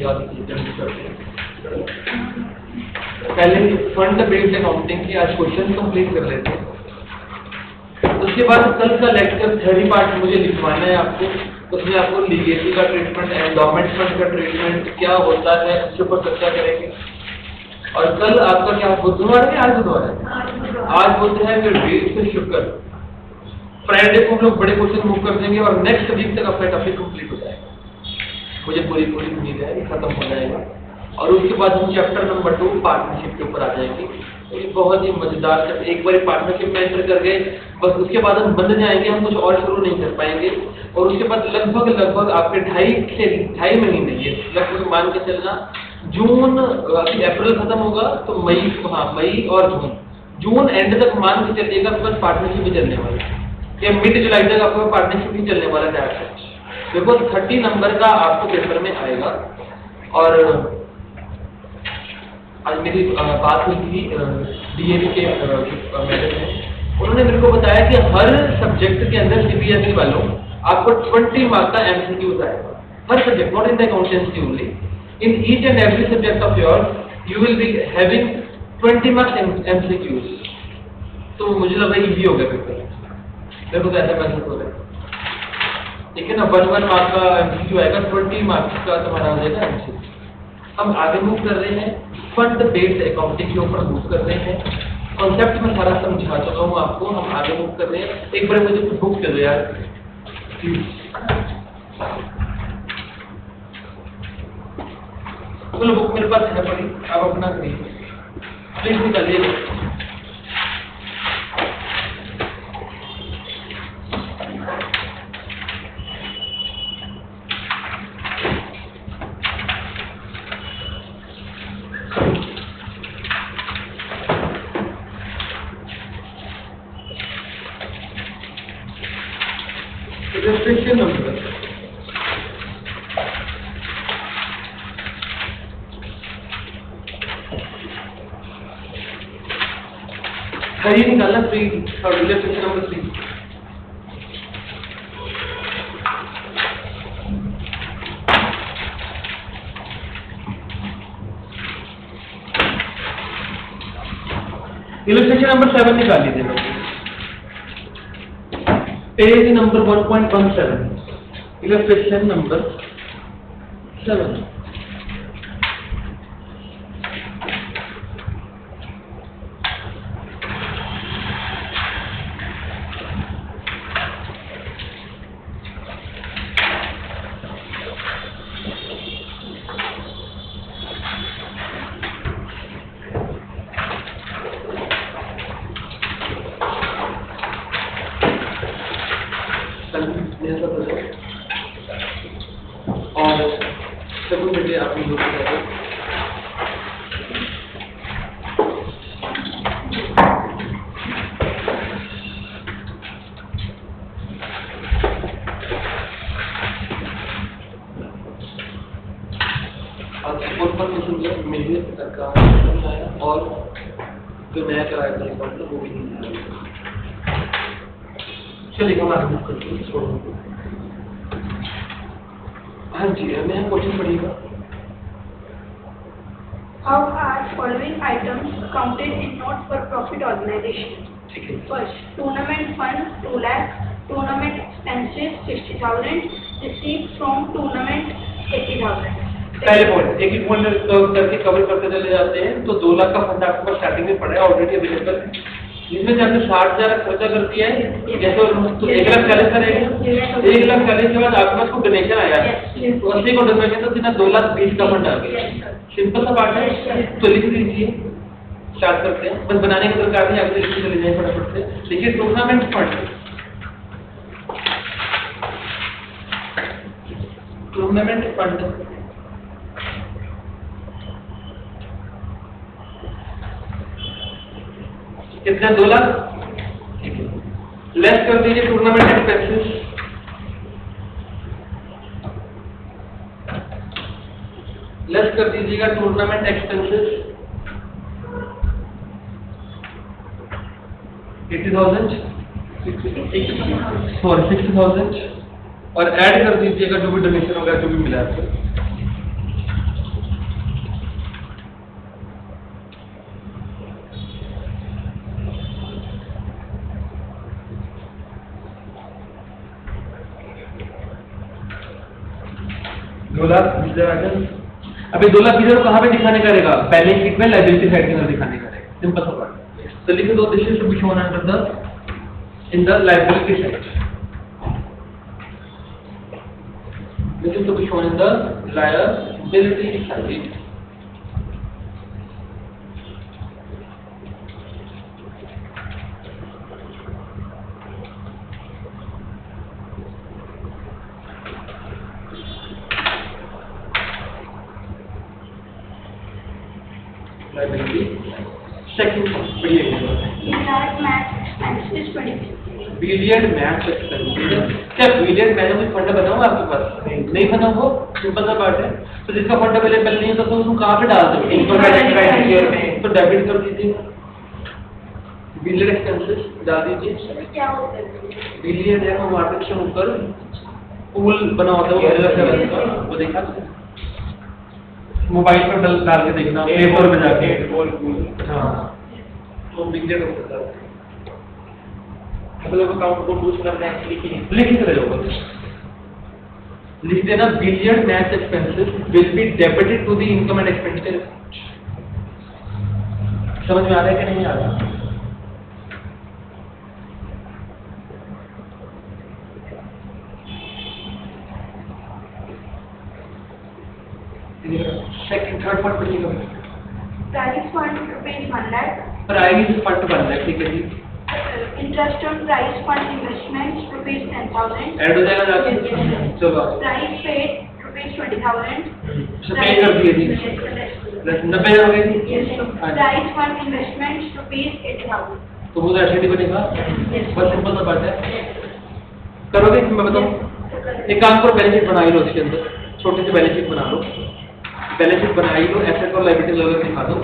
याद कीजिए। पहले फंड बेस्ड अकाउंटिंग के आज क्वेश्चन कंप्लीट कर लेते हैं। उसके बाद कल का लेक्चर थ्योरी पार्ट मुझे लिखवाना है आपको। उसमें आपको लीगेसी का ट्रीटमेंट, एंडोमेंट फंड का ट्रीटमेंट क्या होता है उसके ऊपर चर्चा करेंगे। और कल आपका क्या बुधवार है? आज बुधवार है, आज बुध है, फिर वीक से शुक्र, फ्राइडे को हम लोग बड़े क्वेश्चन मूव कर देंगे और नेक्स्ट वीक तक आपका टॉपिक कंप्लीट हो जाएगा। मुझे पूरी उम्मीद है ये खत्म हो जाएगा। और उसके बाद हम चैप्टर नंबर 2 पार्टनरशिप के ऊपर आ जाएंगे। तो ये बहुत ही मजेदार चैप्टर, एक बार पार्टनरशिप में एंटर कर गए बस उसके बाद हम बंद जाएंगे, हम कुछ और शुरू नहीं कर पाएंगे। और उसके बाद लगभग आपके 2.5 महीने, ये लगभग मान के चलना जून, अप्रैल खत्म होगा तो मई और जून एंड तक मान के चलिएगा बस पार्टनरशिप ही चलने वाला है। या मिड जुलाई तक आपको पार्टनरशिप ही चलने वाला है। देखो 30 नंबर का आपको पेपर में आएगा। और आज मेरी बात हुई थी डीएवी के मैडम ने, उन्होंने मेरे को बताया कि हर सब्जेक्ट के अंदर सीबीएसई वालों आपको 20 मार्क्स का एमसीक्यूज आएगा। हर subject, not in the accountancy only, in each and every subject of yours you will be having 20 marks MCQs. तो मुझे लगा इजी हो गया पेपर, देखो तो ऐसा महसूस हो रहा है। ठीक है ना, 1 मार्क्स का एमसीक्यू आएगा, 20 मार्क्स का तुम्हारा हो जाएगा एमसीक्यू। हम आगे मूव कर रहे हैं, फंड बेस्ड अकाउंटिंग के ऊपर मूव कर रहे हैं। कॉन्सेप्ट में सारा समझा चुका हूँ आपको, हम आगे मूव कर रहे हैं। एक बार मुझे कुछ बुक दे दो यार प्लीज। चलो बुक मेरे पास है पड़ी, आप अपना करिए प्लीज, निकालिए। Illustration number सही निकालना 3 और illustration number 3। illustration number 7 निकाल लीजिए, पेज नंबर 1.17, इलस्ट्रेशन नंबर 7। और सब बेटे आप लोग मेरे सरकार और जो नया कराया था वो भी नहीं आया। चलिए हम आगे बुक करते हैं। हाँ जी, मैं क्वेश्चन पढ़िएगा। How are following items counted in not for profit organization? ठीक है। First, tournament fund 2 lakh, tournament expenses 60,000, received from tournament 80,000. पहले पॉइंट एक पॉइंट करके कवर करते चले जाते हैं। तो 2 लाख का फंड आपके पास स्टार्टिंग में पड़ा है, ऑलरेडी अवेलेबल है, जिसमें से आपने 60,000 खर्चा कर दिया है। जैसे तो 1,40,000 रहेगा, 1,40,000 के बाद आपके पास को डोनेशन आया है, तो 80 को डोनेशन तो सीधा 2,20,000 का फंड आ गया। सिंपल सा बात है, तो लिख दीजिए, स्टार्ट करते हैं। बस बनाने की दरकार नहीं, आगे लिखते चले जाए फटाफट से। देखिए टूर्नामेंट फंड, टूर्नामेंट फंड कितना, 2 लाख। लेस कर दीजिए टूर्नामेंट एक्सपेंसेस, लेस कर दीजिएगा टूर्नामेंट एक्सपेंसेस 80,000 सॉरी 60,000 और ऐड कर दीजिएगा जो भी डोनेशन होगा, जो भी मिला आपको 2,20,000। अभी 2,20,000 कहाँ पे दिखाने करेगा? बैलेंस शीट में लायबिलिटी साइड के अंदर दिखाने करेगा। सिंपल सा बात। तो लिख दो, this should be shown under the in the liability side. This should be shown in the liability side. Second Billiard match expenses 20. Billiard match expenses. क्या बिलियर्ड मैच में फंड बना हुआ आपके पास? नहीं बना हुआ, सिंपल सा बात है। तो जिसका फंड अवेलेबल नहीं होता तो उसको कहाँ पे डाल दो? तो डेबिट कर दीजिए, बिलियर्ड एक्सपेंसेस डाल दीजिए। क्या होता है? बिलियर्ड है वो मार्केट से ऊपर पूल बना होता है, वो देखा मोबाइल पर डाल के देखना, प्ले स्टोर पे जाके। हाँ, तो बिलियर्ड होता है। मतलब अकाउंट को बूस्ट करना है, लिख ही रहे हो, लिख देना billiard match expenses will be debited to the income and expenses. समझ में आ रहा है कि नहीं आ रहा? सेकंड थर्ड पॉइंट पढ़िएगा। Price fund rupees 1 lakh. Price fund बन रहा है, ठीक है जी। Interest on price fund investments rupees 10,000. Add हो जाएगा जाके, चलो Price paid rupees 20,000. पे कर दिए जी, 90,000 हो गए जी। Price fund investments rupees 80,000. तो वो तो ऐसे ही बनेगा, बस सिंपल सा बात है। करोगे कि मैं बताऊं? एक काम करो, बैलेंस शीट बना ही लो, इसके अंदर छोटी सी बैलेंस शीट बना लो। बैलेंस शीट बना ही लो, एसेट और लायबिलिटी लेवल दिखा दो।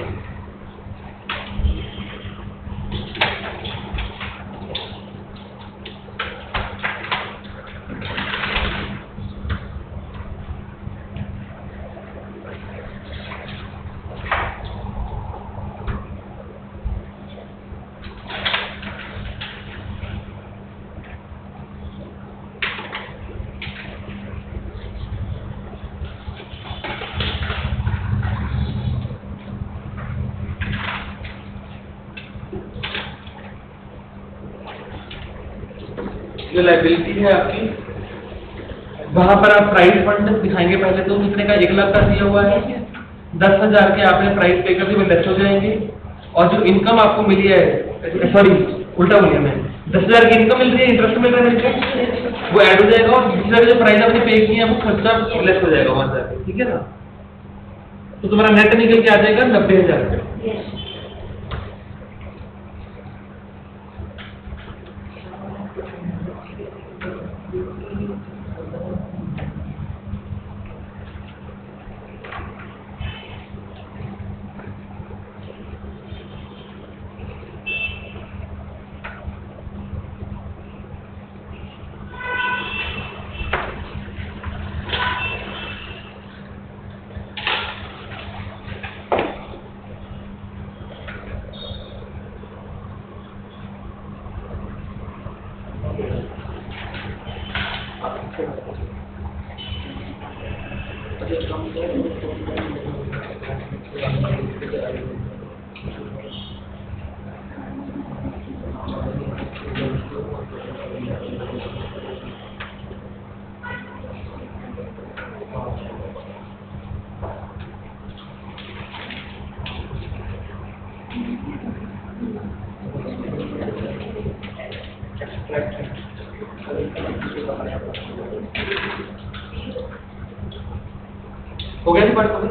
जो लायबिलिटी है आपकी, वहां पर आप प्राइस फंड दिखाएंगे। पहले तो कितने का? 1 लाख का दिया हुआ है, 10,000 के आपने प्राइस पे कर दिए, वो लेस हो जाएंगे। और जो इनकम आपको मिली है, सॉरी उल्टा बोलिए मैं, 10,000 की इनकम मिल रही है, इंटरेस्ट मिल रहा है, वो ऐड हो जाएगा। और दूसरा जो प्राइस आपने पे किया है वो खर्चा लेस हो जाएगा वहां जाके, ठीक है ना? तो तुम्हारा नेट निकल के आ जाएगा 90,000 रुपये। हो गया जी बात कभी?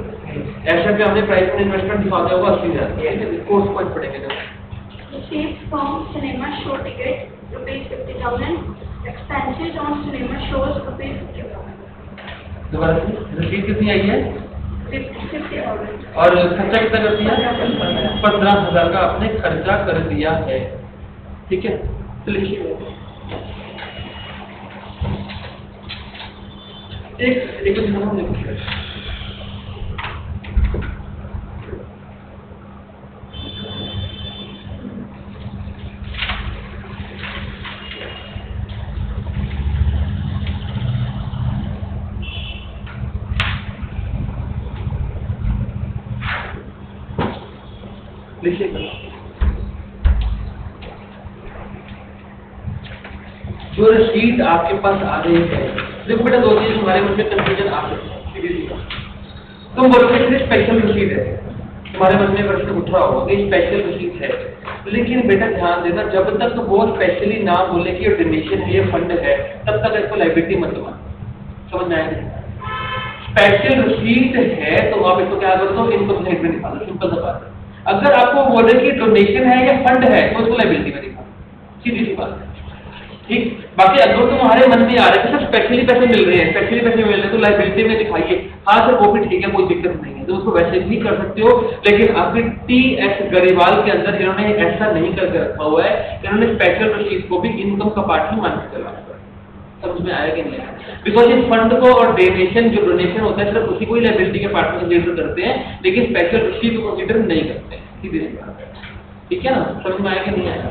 ऐसा कि हमने प्राइस में इन्वेस्टमेंट दिखा दिया होगा 80,000, कोर्स पॉइंट पड़ेंगे जब। Receipts from cinema show ticket rupees 50,000. Expenses on cinema shows rupees 50,000. दोबारा से रसीद कितनी आई है? 50,000. और खर्चा कितना कर दिया? 15,000 का आपने खर्चा कर दिया है, ठीक है? तो लिखिए एक लिखिए। देखिए जो रसीद आपके पास आ रही है, देखो बेटा दो चीज हमारे मन में कंफ्यूजन आ सकती है। तुम बोलोगे कि स्पेशल रसीद है, तुम्हारे मन में प्रश्न उठ रहा होगा कि स्पेशल रसीद है, लेकिन बेटा ध्यान देना जब तक वो स्पेशली ना बोले कि ये डोनेशन है, ये फंड है, तब तक इसको लायबिलिटी मत मानो। समझ में आएगा? स्पेशल रसीद है तो आप इसको क्या कर दो, इनकम स्टेटमेंट दिखा दो, सिंपल सा बात है। अगर आपको बोले कि डोनेशन है या फंड है तो उसको लायबिलिटी में दिखा दो, सीधी सी बात है। ठीक, बाकी अगर तुम्हारे मन में आ रहा है कि सर स्पेशली पैसे मिल रहे हैं, स्पेशली पैसे मिल रहे हैं तो लायबिलिटी में दिखाइए, हाँ सर वो भी ठीक है, कोई दिक्कत नहीं है, तो उसको वैसे भी कर सकते हो। लेकिन आपके TS गरीवाल के अंदर इन्होंने ऐसा नहीं करके रखा हुआ है, इन्होंने स्पेशल रसीद को भी इनकम का पार्ट ही मान के चला है। समझ में आया कि नहीं आया? बिकॉज इस फंड को और डोनेशन जो डोनेशन होता है सिर्फ उसी को ही लायबिलिटी के पार्ट में कंसीडर करते हैं, लेकिन स्पेशल रसीद को कंसीडर नहीं करते हैं, सीधी सी बात है। ठीक है ना? समझ में आया कि नहीं आया?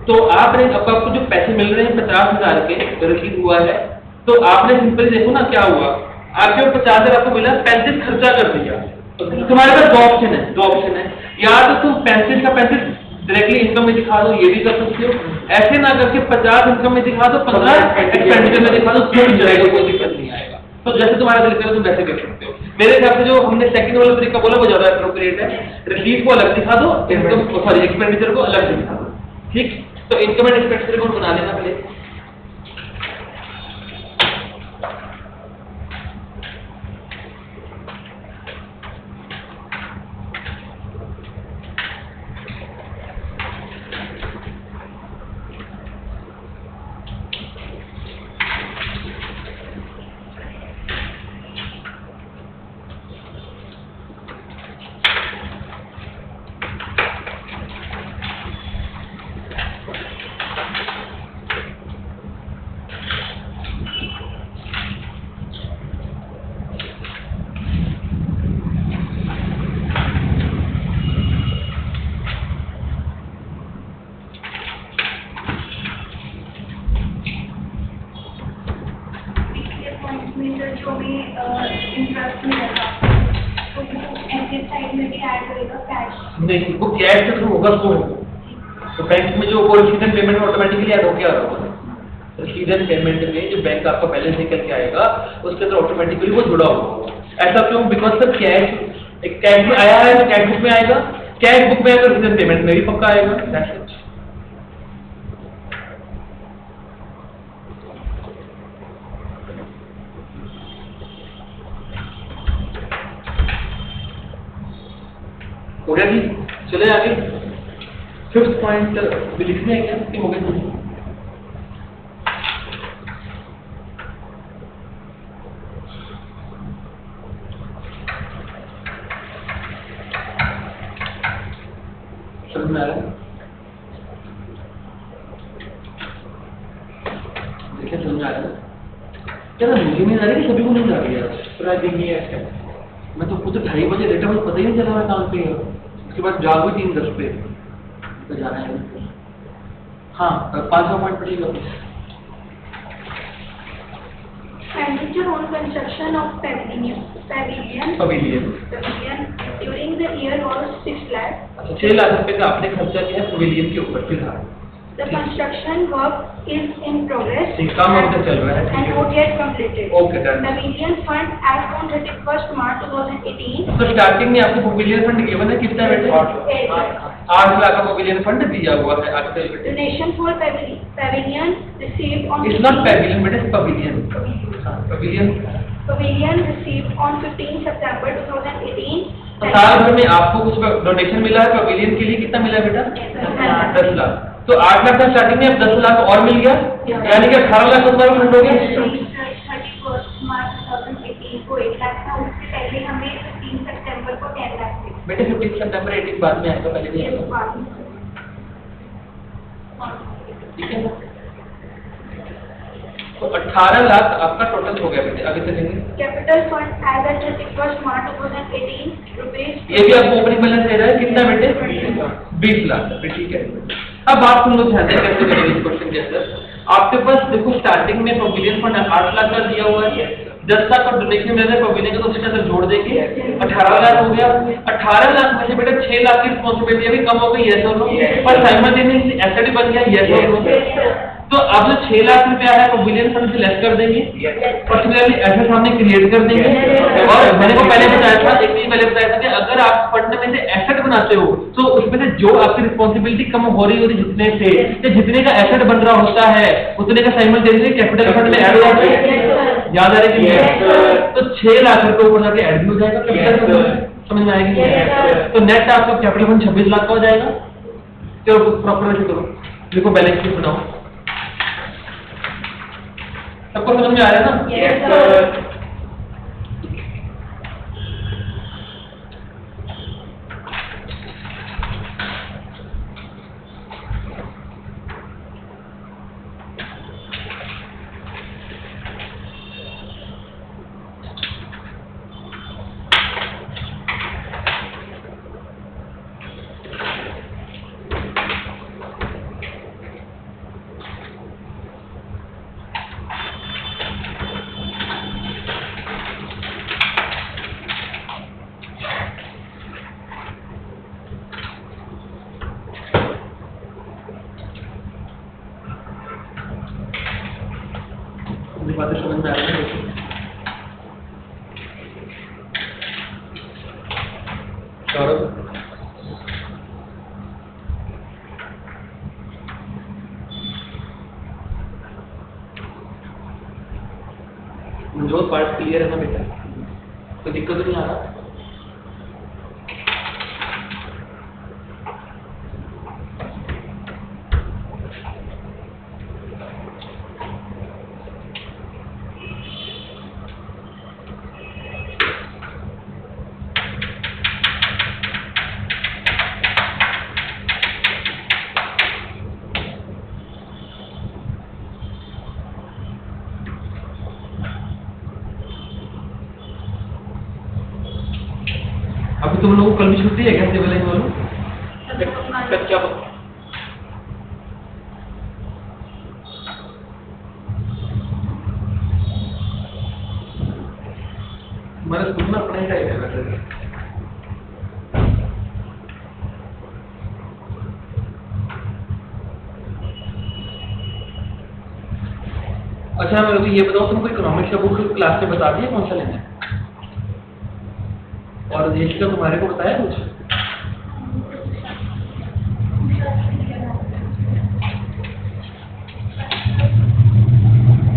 तो आपने अब आपको जो पैसे मिल रहे हैं 50,000 के रसीद हुआ है, तो आपने सिंपली देखो ना क्या हुआ, आपके 50,000 आपको मिला, 35 खर्चा कर दिया। तो तुम्हारे पास दो ऑप्शन है, या तो तुम 35 का 35 डायरेक्टली इनकम में दिखा दो, ये भी कर सकते हो, ऐसे ना करके 50 इनकम में दिखा दो, 15 एक्सपेंडिचर में दिखा दो, जो भी जाएगा कोई दिक्कत नहीं आएगा। तो जैसे तुम्हारा दिल करे तुम वैसे कर सकते हो। मेरे हिसाब से जो हमने सेकंड वाला तरीका बोला वो ज्यादा एप्रोप्रिएट है, रसीद को अलग दिखा दो, इनकम सॉरी एक्सपेंडिचर को अलग दिखा दो। ठीक, तो इनकम एंड एक्सपेंडिचर रिपोर्ट बना लेना पहले। जो भी इंटरेस्ट मिलेगा तो वो एसेट साइड में भी ऐड होएगा कैश? नहीं, वो कैश के थ्रू होगा तो बैंक में जो रसीदन पेमेंट ऑटोमेटिकली ऐड होकर आ रहा होगा। रसीदन पेमेंट में जो बैंक आपका बैलेंस निकल के आएगा उसके अंदर ऑटोमेटिकली वो जुड़ा होगा। ऐसा क्यों? बिकॉज सर कैश में आया है तो कैश बुक में आएगा, कैश बुक में आएगा तो रसीदन पेमेंट में भी पक्का आएगा। हो गया जी, चले आगे। 5th पॉइंट भी लिखने हैं क्या कि हो गया? समझ में आ रहा है? देखिए समझ में आ रहा है क्या? मुझे नहीं आ रही कि सभी को नहीं आ रही है। मैं तो खुद 2:30 बजे लेटा, मुझे पता ही नहीं चला मैं काम पे। उसके बाद जाग भी 3:10 पे तो जाना है। हाँ, 5वां पॉइंट पढ़िएगा। Expenditure on construction of pavilion during the year was 6 lakh. 6 lakh रुपए का आपने खर्चा किया पवेलियन के ऊपर फिलहाल। The construction work is in progress काम अब तक चल रहा है and not yet completed. Okay, done. Pavilion fund as on 31st March 2018. तो स्टार्टिंग में आपको पवेलियन फंड गिवन है कितना बेटे? 8 लाख का पवेलियन फंड दिया हुआ है आपके बेटे। Donation for pavilion received on. It's not pavilion बेटे, pavilion. Pavilion. Pavilion received on 15 September 2018. तो साल भर में आपको कुछ डोनेशन मिला है पवेलियन के लिए, कितना मिला बेटा? 10 लाख। तो 8 लाख का स्टार्टिंग में अब 10 लाख और मिल गया, यानी कि 18 लाख का फंड हो गया। 31st March 2018 को 1 लाख था, उससे पहले हमें 15 सितंबर को 10 लाख थे। बेटे 15 सितंबर 18 बाद में आएगा, पहले नहीं आएगा। ठीक है ना? तो 18 लाख आपका टोटल हो गया बेटे। आगे चलेंगे। Capital fund as at 31st March 2018 rupees. ये भी आपको ओपनिंग बैलेंस दे रहा है कितना बेटे? 20 लाख। ठीक है, अब आप तुम लोग ध्यान दें कैसे करेंगे इस क्वेश्चन के अंदर। आपके पास देखो स्टार्टिंग में पवेलियन फंड 8 लाख का दिया हुआ है, 10 लाख का डोनेशन मिल रहा है पवेलियन का, तो उसके अंदर जोड़ देंगे 18 लाख हो गया। 18 लाख में से बेटा 6 लाख की रिस्पॉन्सिबिलिटी अभी कम हो गई, यस और नो, पर साइमल्टेनियसली एसेट भी बन गया, यस और नो। तो अब जो 6 लाख रुपया है पवेलियन फंड से लेस कर देंगे और सिमिलरली एसेट हमने क्रिएट कर देंगे। और मैंने को पहले बताया था, एक दिन पहले बताया था कि अगर आप फंड में से एसेट बनाते हो तो उसमें से जो आपकी रिस्पॉन्सिबिलिटी कम हो रही होती जितने से, या जितने का एसेट बन रहा होता है उतने का साइमल्टेनियसली कैपिटल फंड में ऐड हो जाता है। याद आ रही है? तो 6 लाख रुपए ऊपर जाके ऐड भी हो जाएगा कैपिटल फंड में, समझ में आएगी? तो नेट आपका कैपिटल फंड 26 लाख का हो जाएगा। चलो प्रॉपर वैसे करो, देखो बैलेंस शीट बनाओ, सबको समझ में आ रहा है ना? यस। बातें समझ में आ रही है? जो पार्ट क्लियर है ना बेटा, तो दिक्कत नहीं आ रहा? अभी तुम लोगों को कल भी छुट्टी है क्या सिविल लाइन वालों? क्या हमारा स्कूल में अपना ही टाइप है वैसे। अच्छा मेरे को ये बताओ, तुमको इकोनॉमिक्स का बुक क्लास में बता दिया कौन सा लेना है? और देश का तुम्हारे को बताया कुछ?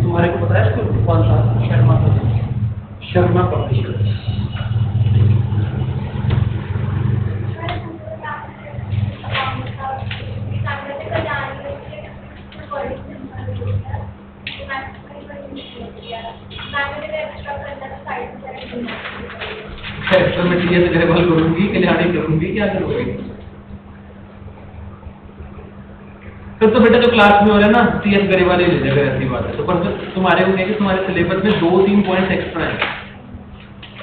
तुम्हारे को बताया इसको कौन सा? शर्मा पब्लिशर्स। तो मैं टीएस अग्रवाल करूंगी, कल्याणी करूंगी, क्या करोगे? तो बेटा जो क्लास में हो रहा है ना टीएस अग्रवाल ही ले जाएगा, ऐसी बात है। तो पर तुम्हारे को कि तुम्हारे सिलेबस में 2-3 पॉइंट्स एक्स्ट्रा हैं,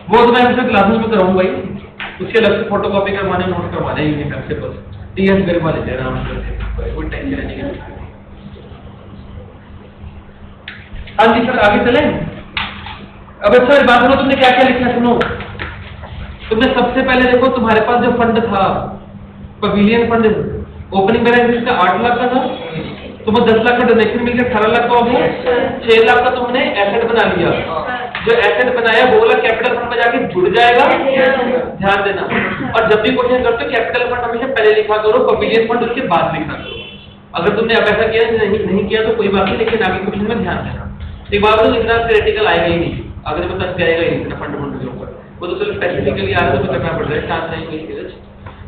वो तो मैं उसमें क्लासेस में कराऊंगा ही, उसके अलग से फोटोकॉपी करवाने, नोट करवाने यूनिफॉर्म से बस टीएस अग्रवाल ले जाएगा, आराम से, कोई टेंशन नहीं है। हाँ जी सर, आगे चलें। अब सर बात सुनो, तुमने क्या क्या लिखा सुनो। तुमने सबसे पहले देखो तुम्हारे पास जो फंड था पवेलियन फंड, ओपनिंग बैलेंस इसका 8 लाख का था, तुम्हें 10 लाख का डोनेशन मिल गया, 18 लाख का हो गया, 6 लाख का तुमने एसेट बना लिया। जो एसेट बनाया वो वाला कैपिटल फंड में जाके जुड़ जाएगा, ध्यान देना। और जब भी क्वेश्चन करते हो कैपिटल फंड हमेशा पहले लिखा करो, पवेलियन फंड उसके बाद लिखा करो। अगर तुमने अब ऐसा किया नहीं किया तो कोई बात नहीं, लेकिन आगे क्वेश्चन में ध्यान देना। एक बात तो इतना थ्योरेटिकल आएगा ही नहीं, अगर मैं तक आएगा ही नहीं इतना फंडामेंटल के ऊपर, वो तो सिर्फ स्पेसिफिकली आ रहा है तो करना पड़ रहा है, चांस नहीं कोई।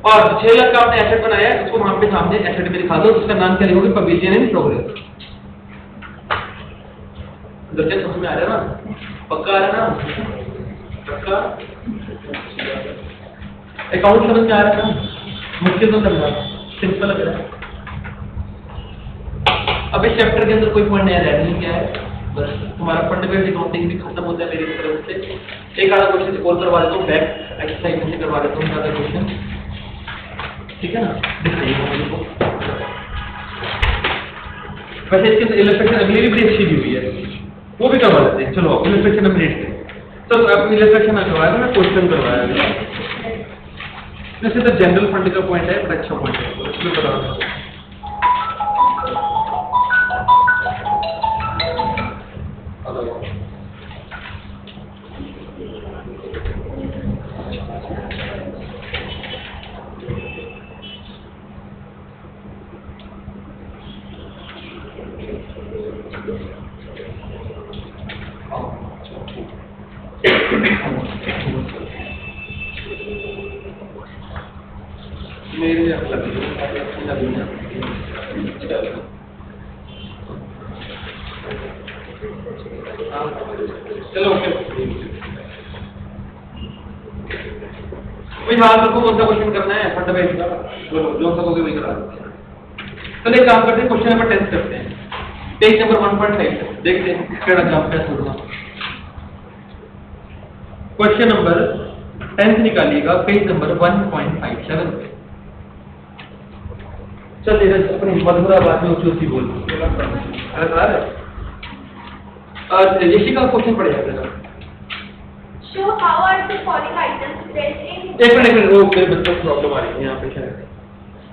और 6 लाख का आपने एसेट बनाया, उसको वहां पे सामने एसेट में दिखा दो, उसका नाम क्या लिखोगे? Pavilion in progress. दर्जन समझ में आ रहा है ना? पक्का आ रहा है ना? पक्का? अकाउंट समझ में आ रहा है ना? मुश्किल तो लग रहा है, सिंपल लग रहा है। अब इस चैप्टर के अंदर कोई पॉइंट नया रह नहीं गया है, बस तुम्हारा फंडामेंटल अकाउंटिंग भी खत्म होता है मेरी तरफ से। एक आधा क्वेश्चन और करवा देता हूँ, बैक एक्सरसाइज में करवा देता हूँ आधा क्वेश्चन, ठीक है ना? दिखाइए मुझे को। वैसे इसके इलस्ट्रेशन अगली भी बड़ी अच्छी दी हुई है, वो भी करवा देते हैं। चलो इलस्ट्रेशन नंबर 8 तो आपको इलस्ट्रेशन ना करवाया ना, क्वेश्चन करवाया गया। वैसे तो जनरल फंड का पॉइंट है, बड़ा अच्छा पॉइंट है, इसमें बताओ। मेरे चलो ओके भाई, हाथ रखो, कौन सा क्वेश्चन करना है फंड बेस का, बोलो जो सकोगे वही करा। चलो एक काम करते हैं, क्वेश्चन नंबर 10 करते हैं, पेज नंबर 1.5 देखते हैं क्या एग्जाम कैसे होगा। क्वेश्चन नंबर 10 निकालिएगा, पेज नंबर 1.57 पे। चल धीरज अपनी मधुरा बात में ऊंची ऊंची बोल। यशी का क्वेश्चन पढ़ेगा। Show how are the following items dealt in. एक मिनट वो मेरे बच्चों को प्रॉब्लम आ रही है यहाँ पे शायद।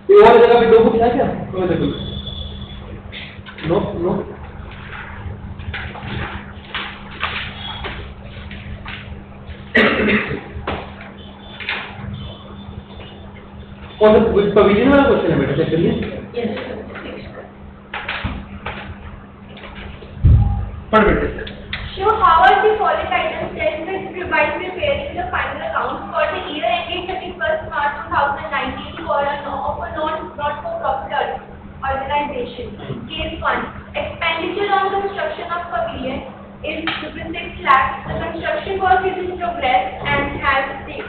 कोई और जगह पे 2 बुक है क्या? कोई देखो। No no. कौन सा पवेलियन वाला क्वेश्चन है बेटा, चेक करिए। पढ़ बेटे। Show how are the following items dealt with while preparing the final accounts for the year ending 31st March 2019 for a not-for-profit organization. Case 1. Expenditure on construction of pavilion is ₹6 lakhs. The construction work is in progress and has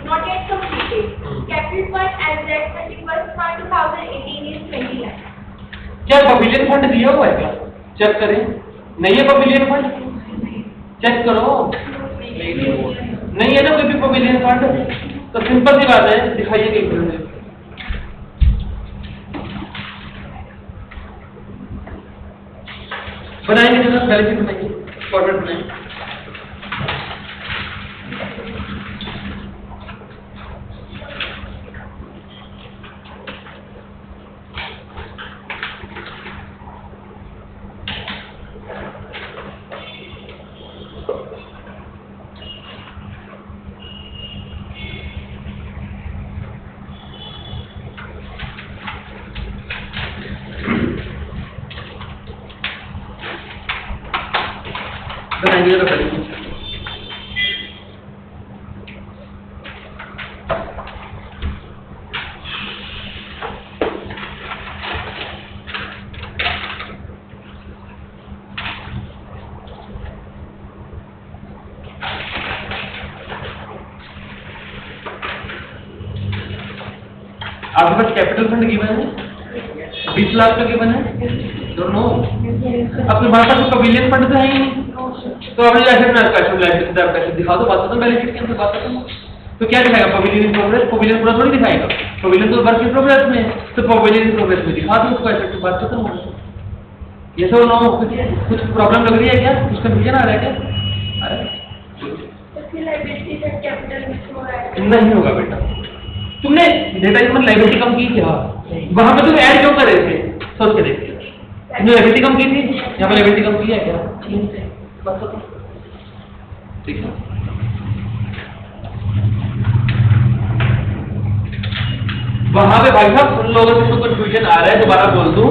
not yet completed. Capital fund as at 31st March 2018 is 20 lakhs. क्या pavilion fund दिया हुआ है क्या? Check करें। नहीं है pavilion fund? Check करो। नहीं है ना कोई भी पवेलियन फंड, तो सिंपल सी बात है, दिखाइए कहीं पर। बनाएंगे जरा, पहले से बनाइए, फॉर्मेट बनाएंगे। बनाएंगे जरा पहले। आपके पास कैपिटल फंड गिवन है 20 लाख का गिवन है, नो अपने हमारे पास पवेलियन फंड तो है ही नहीं, तो आपने ऐसे ना कैसे दिखा दो, बात तो बैलेंस शीट के अंदर बात करो। तो क्या दिखाएगा पवेलियन इन प्रोग्रेस? पवेलियन पूरा थोड़ी दिखाएगा, पवेलियन तो वर्क इन प्रोग्रेस में है, तो पवेलियन इन प्रोग्रेस में दिखा दो उसको, ऐसे तो बात खत्म हो गई। ये सब नो कुछ प्रॉब्लम लग रही है क्या? कुछ कंफ्यूजन आ रहा है क्या? नहीं होगा बेटा, तुमने डेटा इनमें लाइबिलिटी कम की क्या? वहां पे तुम ऐड क्यों कर रहे थे? सोच के देखिए, तुमने लाइबिलिटी कम की थी, यहाँ पे लाइबिलिटी कम की है क्या? ठीक है, वहां पे भाई साहब उन लोगों से कंफ्यूजन आ रहा है, दोबारा बोल दूं,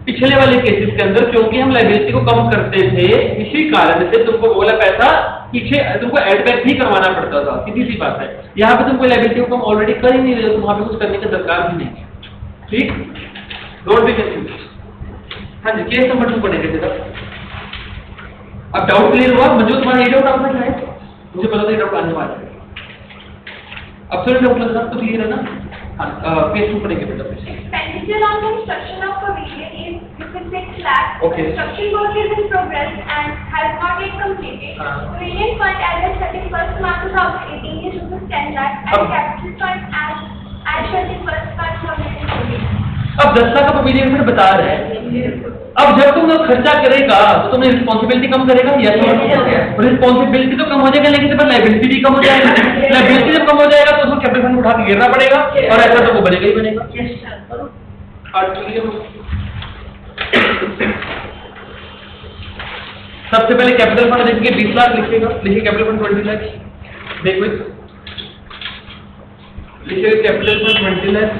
पिछले वाले केसेस के अंदर क्योंकि हम लाइबिलिटी को कम करते थे, इसी कारण से तुमको बोला पैसा पीछे तुमको एड बैक भी करवाना पड़ता था, सीधी सी बात है। यहाँ पे तुमको लाइबिलिटी को कम ऑलरेडी कर ही नहीं रहे, तो वहां पे कुछ करने की दरकार भी नहीं है। ठीक, डोंट बी कंफ्यूज। हाँ जी, केस नंबर 2 पढ़ेंगे जरा। अब डाउट क्लियर हुआ? मुझे तुम्हारा ये डाउट आपने है, मुझे पता था ये डाउट आने वाला है। अब सर डाउट लग रहा तो क्लियर है ना? हाँ, पेज 2 पढ़ेंगे बेटा। Expenditure on construction of pavilion is ₹6 lakhs. Okay. Construction work is in progress and has not yet completed. Pavilion fund as at 31st March 2018 is ₹10 lakhs and capital fund as at 31st March 2018. अब 10 लाख का pavilion fund बता रहे हैं, अब जब तुम खर्चा करेगा तो तुम्हें रिस्पॉन्सिबिलिटी कम करेगा या रिस्पॉन्सिबिलिटी तो कम हो जाएगा, लेकिन तुम्हारी लाइबिलिटी भी कम हो जाएगा। लाइबिलिटी जब कम हो जाएगा तो उसको कैपिटल फंड उठा के गिरना पड़ेगा, और ऐसा तो वो बनेगा ही बनेगा। सबसे पहले कैपिटल फंड देखेंगे 20 लाख लिखिएगा, लिखिए कैपिटल फंड 20 लाख। देखो लिखिएगा capital fund 20 lakh.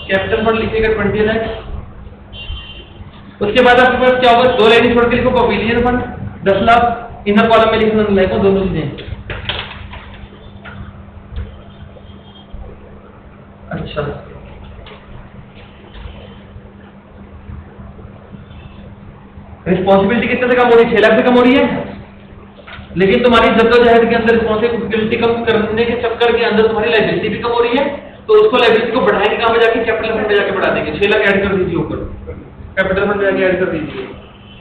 Capital fund लिखिएगा 20 लाख। उसके बाद आपके पास क्या होगा, 2 लाइन छोड़ के लिखो pavilion fund 10 lakh. Inner column में लिखना लाइको दोनों चीजें। अच्छा रिस्पॉन्सिबिलिटी कितने से कम हो रही है, 6 लाख से कम हो रही है, लेकिन तुम्हारी जद्दोजहद के अंदर रिस्पॉन्सिबिलिटी कम करने के चक्कर के अंदर तुम्हारी लाइबिलिटी भी कम हो रही है, तो उसको लाइबिलिटी को बढ़ाएंगे कहाँ पे जाके, कैपिटल फंड में जाके बढ़ा देंगे। 6 लाख ऐड कर दीजिए ऊपर, कैपिटल फंड में जाके ऐड कर दीजिए,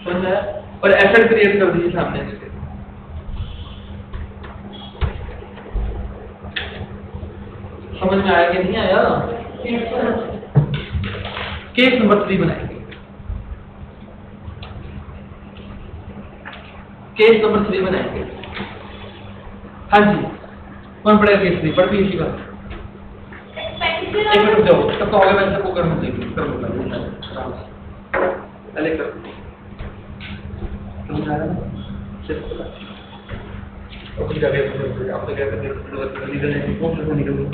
समझ आया? और एसेट क्रिएट कर दीजिए सामने से। समझ में आया कि नहीं आया? केस नंबर 3 बनाएंगे। केस नंबर 3 बनाएंगे। हाँ जी, कौन पढ़ेगा केस 3? पढ़ भी इसी बात। एक मिनट जाओ, तब तो होगा, मैं सबको करना चाहिए, कर लूंगा पहले कर। समझ आ रहा है? और कुछ आगे आप तो क्या करते हैं, निकलने की कौन से निकल गए,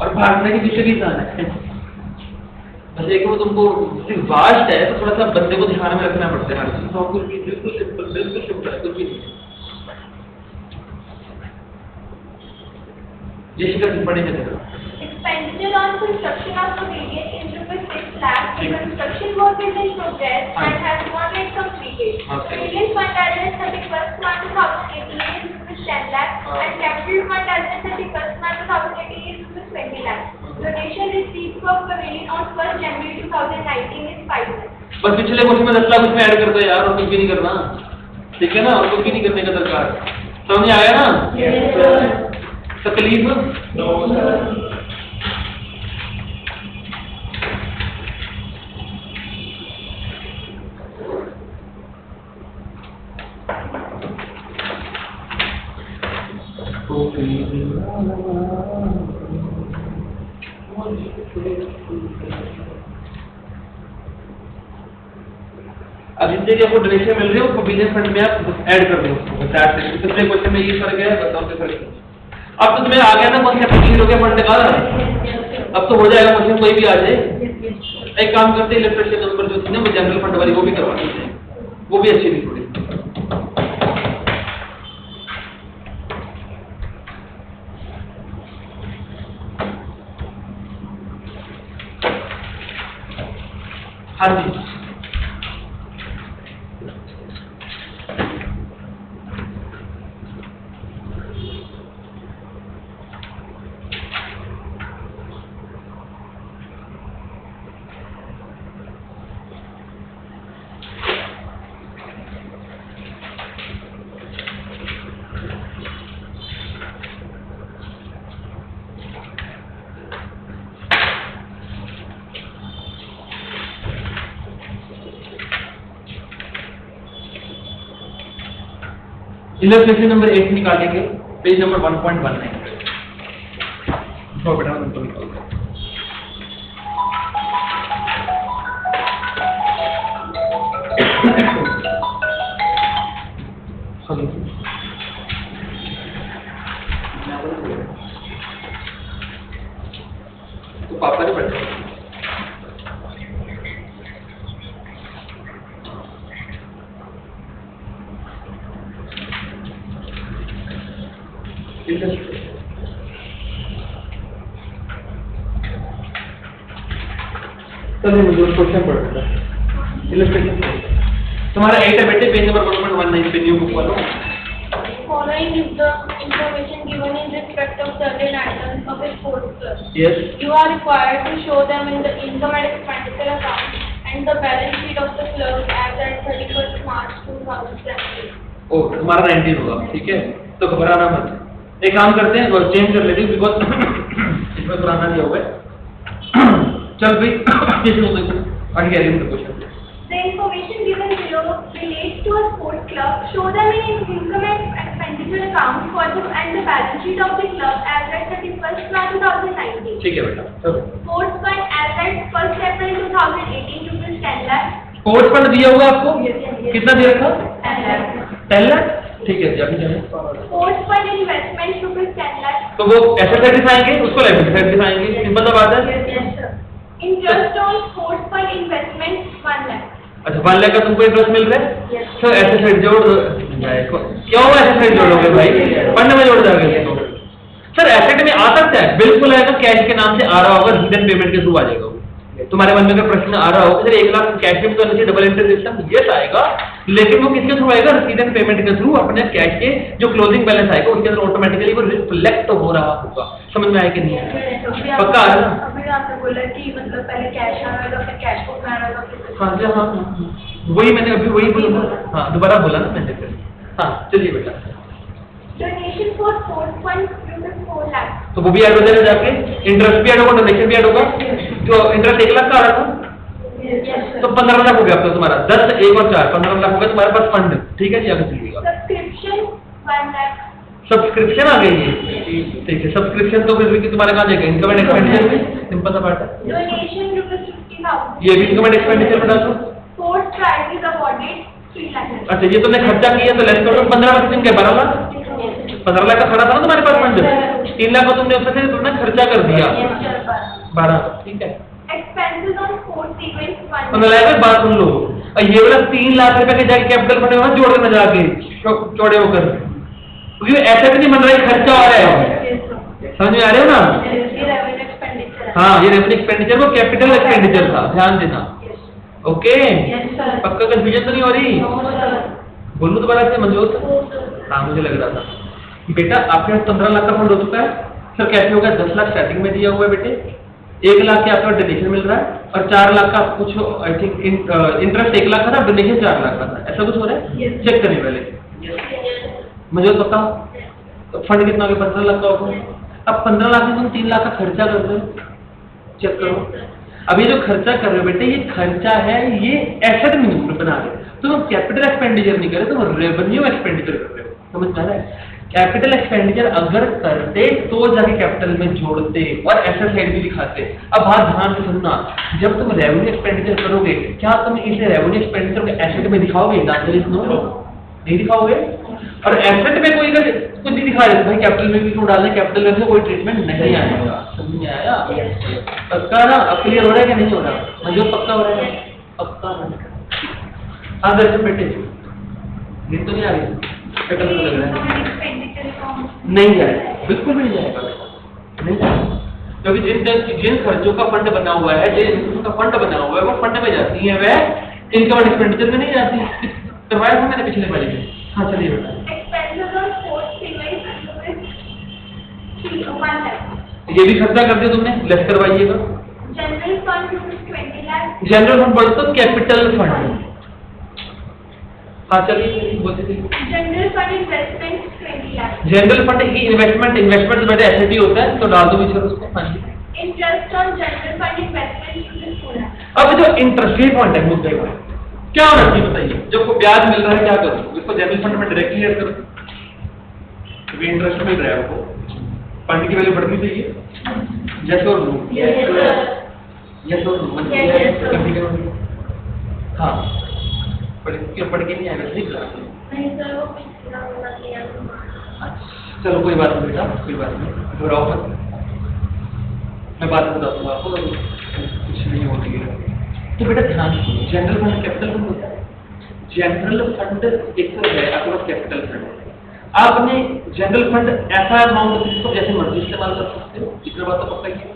और भागने के पीछे भी जाना है। बस एक वो तुमको सिर्फ वास्ट है, तो थोड़ा सा बंदे को ध्यान में रखना पड़ता है हर चीज। तो कुछ भी बिल्कुल सिंपल है, कुछ भी नहीं। जैसे कि पढ़े में देखो Expenditure on construction of pavilion is rupees 6 lakh. The construction work is in progress and has not yet completed. Pavilion fund as at 31st March 2018 is rupees 10 lakh and capital fund as at 31st March 2018 is rupees 20 lakh. Donation received for pavilion on 1st January 2019 is 5 lakh. बस पिछले question में 10 लाख उसमें add कर दो यार, और कुछ भी नहीं करना, ठीक है ना? और कुछ भी नहीं करने का दरकार। समझ आया ना? तकलीफ नो सर। अब जितने भी आपको डोनेशन मिल रही है उसको पवेलियन फंड में आप ऐड कर दो। पिछले क्वेश्चन में ये फर्क है, बताओ क्या फर्क है? अब तो तुम्हें आ गया ना कौन सा कंप्लीट हो गया फंड का, अब तो हो जाएगा क्वेश्चन कोई भी आ जाए। एक काम करते हैं, इलस्ट्रेशन नंबर जो थी ना वो जनरल फंड वाली वो भी करवा देते हैं, वो भी अच्छी थी थोड़ी। हाँ जी इलस्ट्रेशन नंबर 8 निकालेंगे, पेज नंबर 1.19। तो बेटा नंबर निकाल तो पापा ने बैठा चलो मुझे क्वेश्चन पढ़ रहा है। इलस्ट्रेशन तुम्हारा 8 है बेटे, पेज नंबर 1.19 पे न्यू बुक वालों। Following is the information given in respect of certain items of a sports club. Yes. You are required to show them in the income and expenditure account and the balance sheet of the club as at 31st March 2017. ओ तुम्हारा 19 होगा, ठीक है? तो घबराना मत, एक काम करते हैं, चेंज कर लेते हैं बिकॉज इसमें पुराना दिया हुआ है। चल भाई कैरी में question. The information given below relates to a sports club. Show them in income and expenditure account for the and the balance sheet of the club as at 31st March 2019. ठीक है बेटा, चलो। Sports fund as at 1st April 2018 rupees 10 lakh. Sports fund दिया होगा आपको, कितना दे रखा? 10 लाख। ठीक है जी, अभी जाने। Sports fund investment rupees 10 lakh. तो वो एसेट साइड दिखाएंगे, उसको लायबिलिटी साइड दिखाएंगे, सिंपल सा बात है। Interest on sports fund investment 1 lakh. अच्छा, 1 लाख का तुमको इंटरेस्ट मिल रहा है? Yes. तो एसेट साइड जोड़ दो। क्यों एसेट साइड जोड़ोगे भाई? फंड में जोड़ दोगे इसको। सर एसेट में आ सकता है, बिल्कुल आएगा, कैश के नाम से आ रहा होगा, हिडन पेमेंट के थ्रू आ जाएगा। तुम्हारे मन में अगर प्रश्न आ रहा हो कि 1 लाख कैश में तो नहीं, डबल इंटरेस्ट सिस्टम यस आएगा, लेकिन वो किसके थ्रू आएगा? रिसीडेंट पेमेंट के थ्रू। अपने कैश के जो क्लोजिंग बैलेंस आएगा उसके अंदर ऑटोमेटिकली वो रिफ्लेक्ट हो रहा होगा। समझ में आया कि नहीं? पक्का आ रहा? अभी आपने बोला कि मतलब पहले कैश आ रहा था, फिर कैश को आ रहा था। हाँ, वही मैंने अभी वही बोला। हाँ, दोबारा बोला ना मैंने फिर। हाँ, चलिए बेटा। Donation for sports fund rupees 4 lakh. तो वो भी ऐड हो जाएगा जाके, इंटरेस्ट भी ऐड होगा, डोनेशन भी ऐड होगा। जो इंटरेस्ट 1 लाख का आ रहा था तो 15 लाख हो गया आपका, तुम्हारा 10, 1 और 4 15 लाख हो गया तुम्हारे पास फंड। ठीक है जी, आगे चलिएगा। Subscription 1 lakh. सब्सक्रिप्शन आ गई है, ठीक है। सब्सक्रिप्शन तो फिर भी तुम्हारा कहाँ जाएगा? इनकम एंड एक्सपेंडिचर में, सिंपल सा बात है। Donation rupees 50,000. ये भी इनकम एंड एक्सपेंडिचर बता दो। Sports prizes awarded 3 lakh. अच्छा, ये तुमने खर्चा किया तो लेस करो, 15 लाख से 12 लाख। 15 लाख का खड़ा था ना तुम्हारे पास फंड, 3 लाख को तुमने उसमें से तुमने खर्चा कर दिया 12। ठीक है। Expenses on sports events 1 तो मैं बात सुन लो, ये वाला 3 लाख रुपए के जाके कैपिटल फंड में जोड़ देना जाके चौड़े होकर, क्योंकि ऐसा भी नहीं बन रहा है, खर्चा आ रहा है। समझ में आ रहे हो ना? हाँ, ये रेवेन्यू एक्सपेंडिचर वो कैपिटल एक्सपेंडिचर था, ध्यान देना। ओके, पक्का कंफ्यूजन तो नहीं हो रही? बोलूं दोबारा से मंजूर? हाँ, मुझे लग रहा था। बेटा आपके पास 15 लाख का फंड हो चुका है। सर कैसे होगा? 10 लाख स्टार्टिंग में दिया हुआ है बेटे, 1 लाख के आपका डोनेशन मिल रहा है, और 4 लाख का कुछ आई थिंक इंटरेस्ट 1 लाख का था, डोनेशन 4 लाख का था, ऐसा कुछ हो रहा है? चेक करिए पहले मुझे पता। तो फंड कितना हो गया? 15 लाख का होगा। अब 15 लाख में तुम 3 लाख का खर्चा कर रहे हो, चेक करो। अब ये जो खर्चा कर रहे हो बेटे, ये खर्चा है, ये एसेट में बना रहे हो, तुम कैपिटल एक्सपेंडिचर नहीं कर रहे, तुम रेवेन्यू एक्सपेंडिचर कर रहे हो। समझ में आ रहा है? कैपिटल एक्सपेंडिचर अगर करते तो जाके कैपिटल में जोड़ते और एसेट साइड भी दिखाते। अब बात ध्यान से सुनना, जब तुम रेवेन्यू एक्सपेंडिचर करोगे, क्या तुम इसे रेवेन्यू एक्सपेंडिचर को एसेट में दिखाओगे? नहीं दिखाओगे। और एसेट में कोई अगर कुछ नहीं दिखा रहे तो भाई कैपिटल में भी क्यों डालना? कैपिटल में कोई ट्रीटमेंट नहीं आएगा। समझ में आया? पक्का ना? अब क्लियर हो रहा है कि नहीं हो रहा? मुझे पक्का हो रहा है, पक्का। हाँ दर्शन बेटे, नींद तो नहीं आ रही? लग रहा है नहीं जाएगा, बिल्कुल नहीं जाएगा, नहीं जाएगा। क्योंकि जिन खर्चों का फंड बना हुआ है, जिन का फंड बना हुआ है वो फंड में जाती है, वह इनकम एंड एक्सपेंडिचर में नहीं जाती। करवाया था मैंने पिछले बार में। हाँ चलिए बेटा। ये भी खर्चा कर दिया तुमने, लेस करवाइएगा। General fund 20 lakh. General fund बोलते तो कैपिटल फंड। हाँ चलिए बोलते थे। General fund investment 20 lakh. General fund की इन्वेस्टमेंट बेटे एसेट होता है, तो डाल दो पीछे उसको। हाँ जी। Interest on general fund investment 2 lakh. अब जो इंटरेस्ट रेट पॉइंट है मुद्दे का क्या होना चाहिए बताइए? जब को ब्याज मिल रहा है क्या करो? इसको जनरल फंड में डायरेक्टली ऐड करो, क्योंकि इंटरेस्ट मिल रहा है आपको, फंड की वैल्यू बढ़नी चाहिए। यस और नो? यस और नो? हाँ, पढ़ के नहीं आएगा, ठीक है? चलो कोई बात नहीं बेटा, कोई बात नहीं, घबराओ मत, मैं बात बताता हूँ आपको, कुछ नहीं होती है। तो बेटा ध्यान दो, जनरल फंड कैपिटल फंड होता है। जनरल फंड एक तो है आपके पास कैपिटल फंड। आपने जनरल फंड ऐसा अमाउंट जिसको जैसे मर्जी इस्तेमाल कर सकते हो, इतना बात तो पक्का ही है।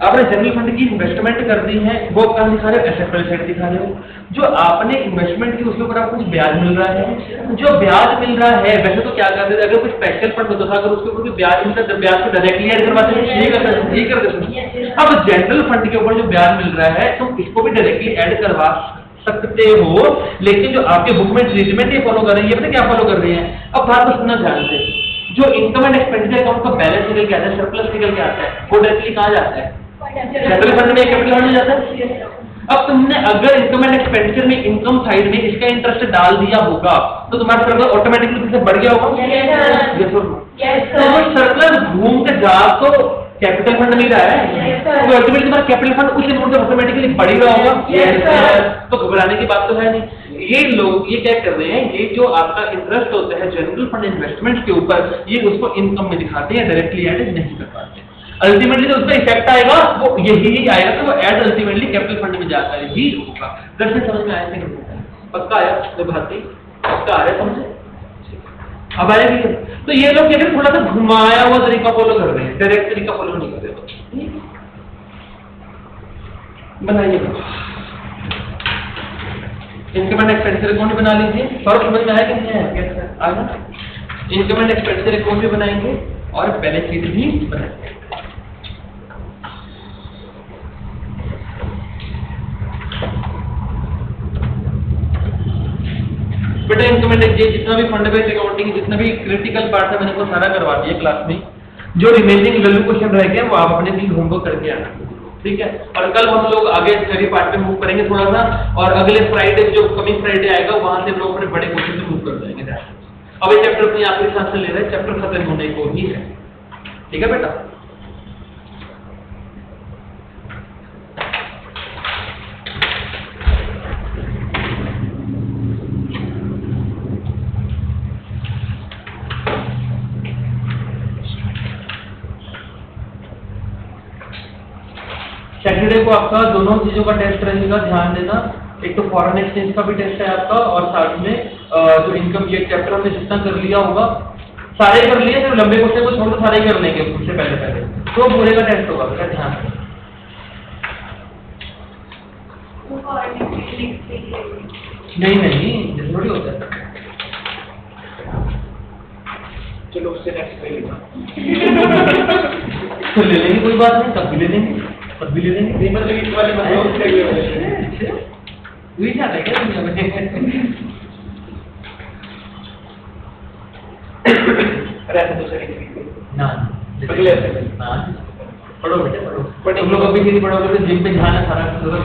आपने जनरल फंड की इन्वेस्टमेंट कर दी है, वो कहाँ दिखा रहे हो? एसेट वाली साइड दिखा रहे हो। जो आपने इन्वेस्टमेंट की उसके ऊपर आपको कुछ ब्याज मिल रहा है, जो ब्याज मिल रहा है वैसे तो क्या करते थे, अगर कोई स्पेशल फंड होता था, अगर उसके ऊपर कोई ब्याज मिलता है, ब्याज को डायरेक्टली ऐड करवाते हैं, ये कर देते। अब जनरल फंड के ऊपर जो ब्याज मिल रहा है तुम इसको भी डायरेक्टली ऐड करवा सकते हो, लेकिन जो आपके बुक में ट्रीटमेंट ये फॉलो कर रही है, पता क्या फॉलो कर रही है? अब बात को सुनना ध्यान से। जो इनकम एंड एक्सपेंडिचर अकाउंट का बैलेंस निकल के आता है, सरप्लस निकल के आता है, वो डायरेक्टली कहाँ जाता है? कैपिटल फंड में, कैपिटल फंड में जाता है। अब तुमने अगर इनकम एंड एक्सपेंडिचर में इनकम साइड में इसका इंटरेस्ट डाल दिया होगा तो तुम्हारा सरप्लस ऑटोमेटिकली किससे बढ़ गया होगा? तो सरप्लस घूम के जा तो कैपिटल फंड में रहा है, तो अल्टीमेटली तुम्हारा कैपिटल फंड उस अमाउंट से ऑटोमेटिकली बढ़ ही रहा होगा। तो घबराने की बात तो है नहीं। ये लोग ये क्या कर रहे हैं, ये जो आपका इंटरेस्ट होता है जनरल फंड इन्वेस्टमेंट के ऊपर, ये उसको इनकम में दिखाते हैं, डायरेक्टली ऐड नहीं कर पाते। अल्टीमेटली जो उसका इफेक्ट आएगा वो यही आएगा कि वो एड अल्टीमेटली कैपिटल फंड में जाता है, ही होगा। दरअसल समझ में आया कि नहीं? पक्का आया? भारती पक्का आ रहा है समझे? अब आएगी। तो ये लोग क्या थोड़ा सा घुमाया हुआ तरीका फॉलो कर रहे हैं, डायरेक्ट तरीका फॉलो नहीं कर रहे। बनाइएगा इनकम एंड एक्सपेंडिचर अकाउंट बना लीजिए। फर्क समझ में आया कि नहीं आया? कैसे आया? इनकम एंड एक्सपेंडिचर अकाउंट भी बनाएंगे और बैलेंस शीट भी बनाएंगे। बेटा इनकम एंड जितना भी फंड बेस्ड अकाउंटिंग, जितना भी क्रिटिकल पार्ट है, मैंने वो सारा करवा दिया क्लास में। जो रिमेनिंग वैल्यू क्वेश्चन रह गए वो आप अपने भी होमवर्क करके आना, ठीक है? और कल हम लोग आगे थ्योरी पार्ट में मूव करेंगे थोड़ा सा, और अगले फ्राइडे जो कमिंग फ्राइडे आएगा वहां से हम लोग अपने बड़े क्वेश्चन में मूव कर जाएंगे। अब ये चैप्टर अपने आखिरी सांस से ले रहे हैं, चैप्टर खत्म होने को ही है, ठीक है बेटा? सैटरडे को आपका दोनों चीजों का टेस्ट रहेगा, ध्यान देना। एक तो फॉरेन एक्सचेंज का भी टेस्ट है आपका, और साथ में जो इनकम, ये चैप्टर हमने जितना कर लिया होगा सारे कर लिए, सिर्फ लंबे क्वेश्चन को छोड़ सारे कर लेंगे उससे पहले तो पूरे का टेस्ट होगा, बेटा ध्यान देना। नहीं जरूरी होता है। चलो उससे नेक्स्ट ले लेना तो ले लेंगे, कोई बात नहीं, तब भी ले लेंगे, तब भी ले लेंगे। मतलब इस वाले वही जाता है क्या दुनिया में? अरे ऐसा तो सही ना पढ़ो बेटे पढ़ो। तुम लोग अभी नहीं पढ़ोगे तो जिम पे ध्यान है सारा,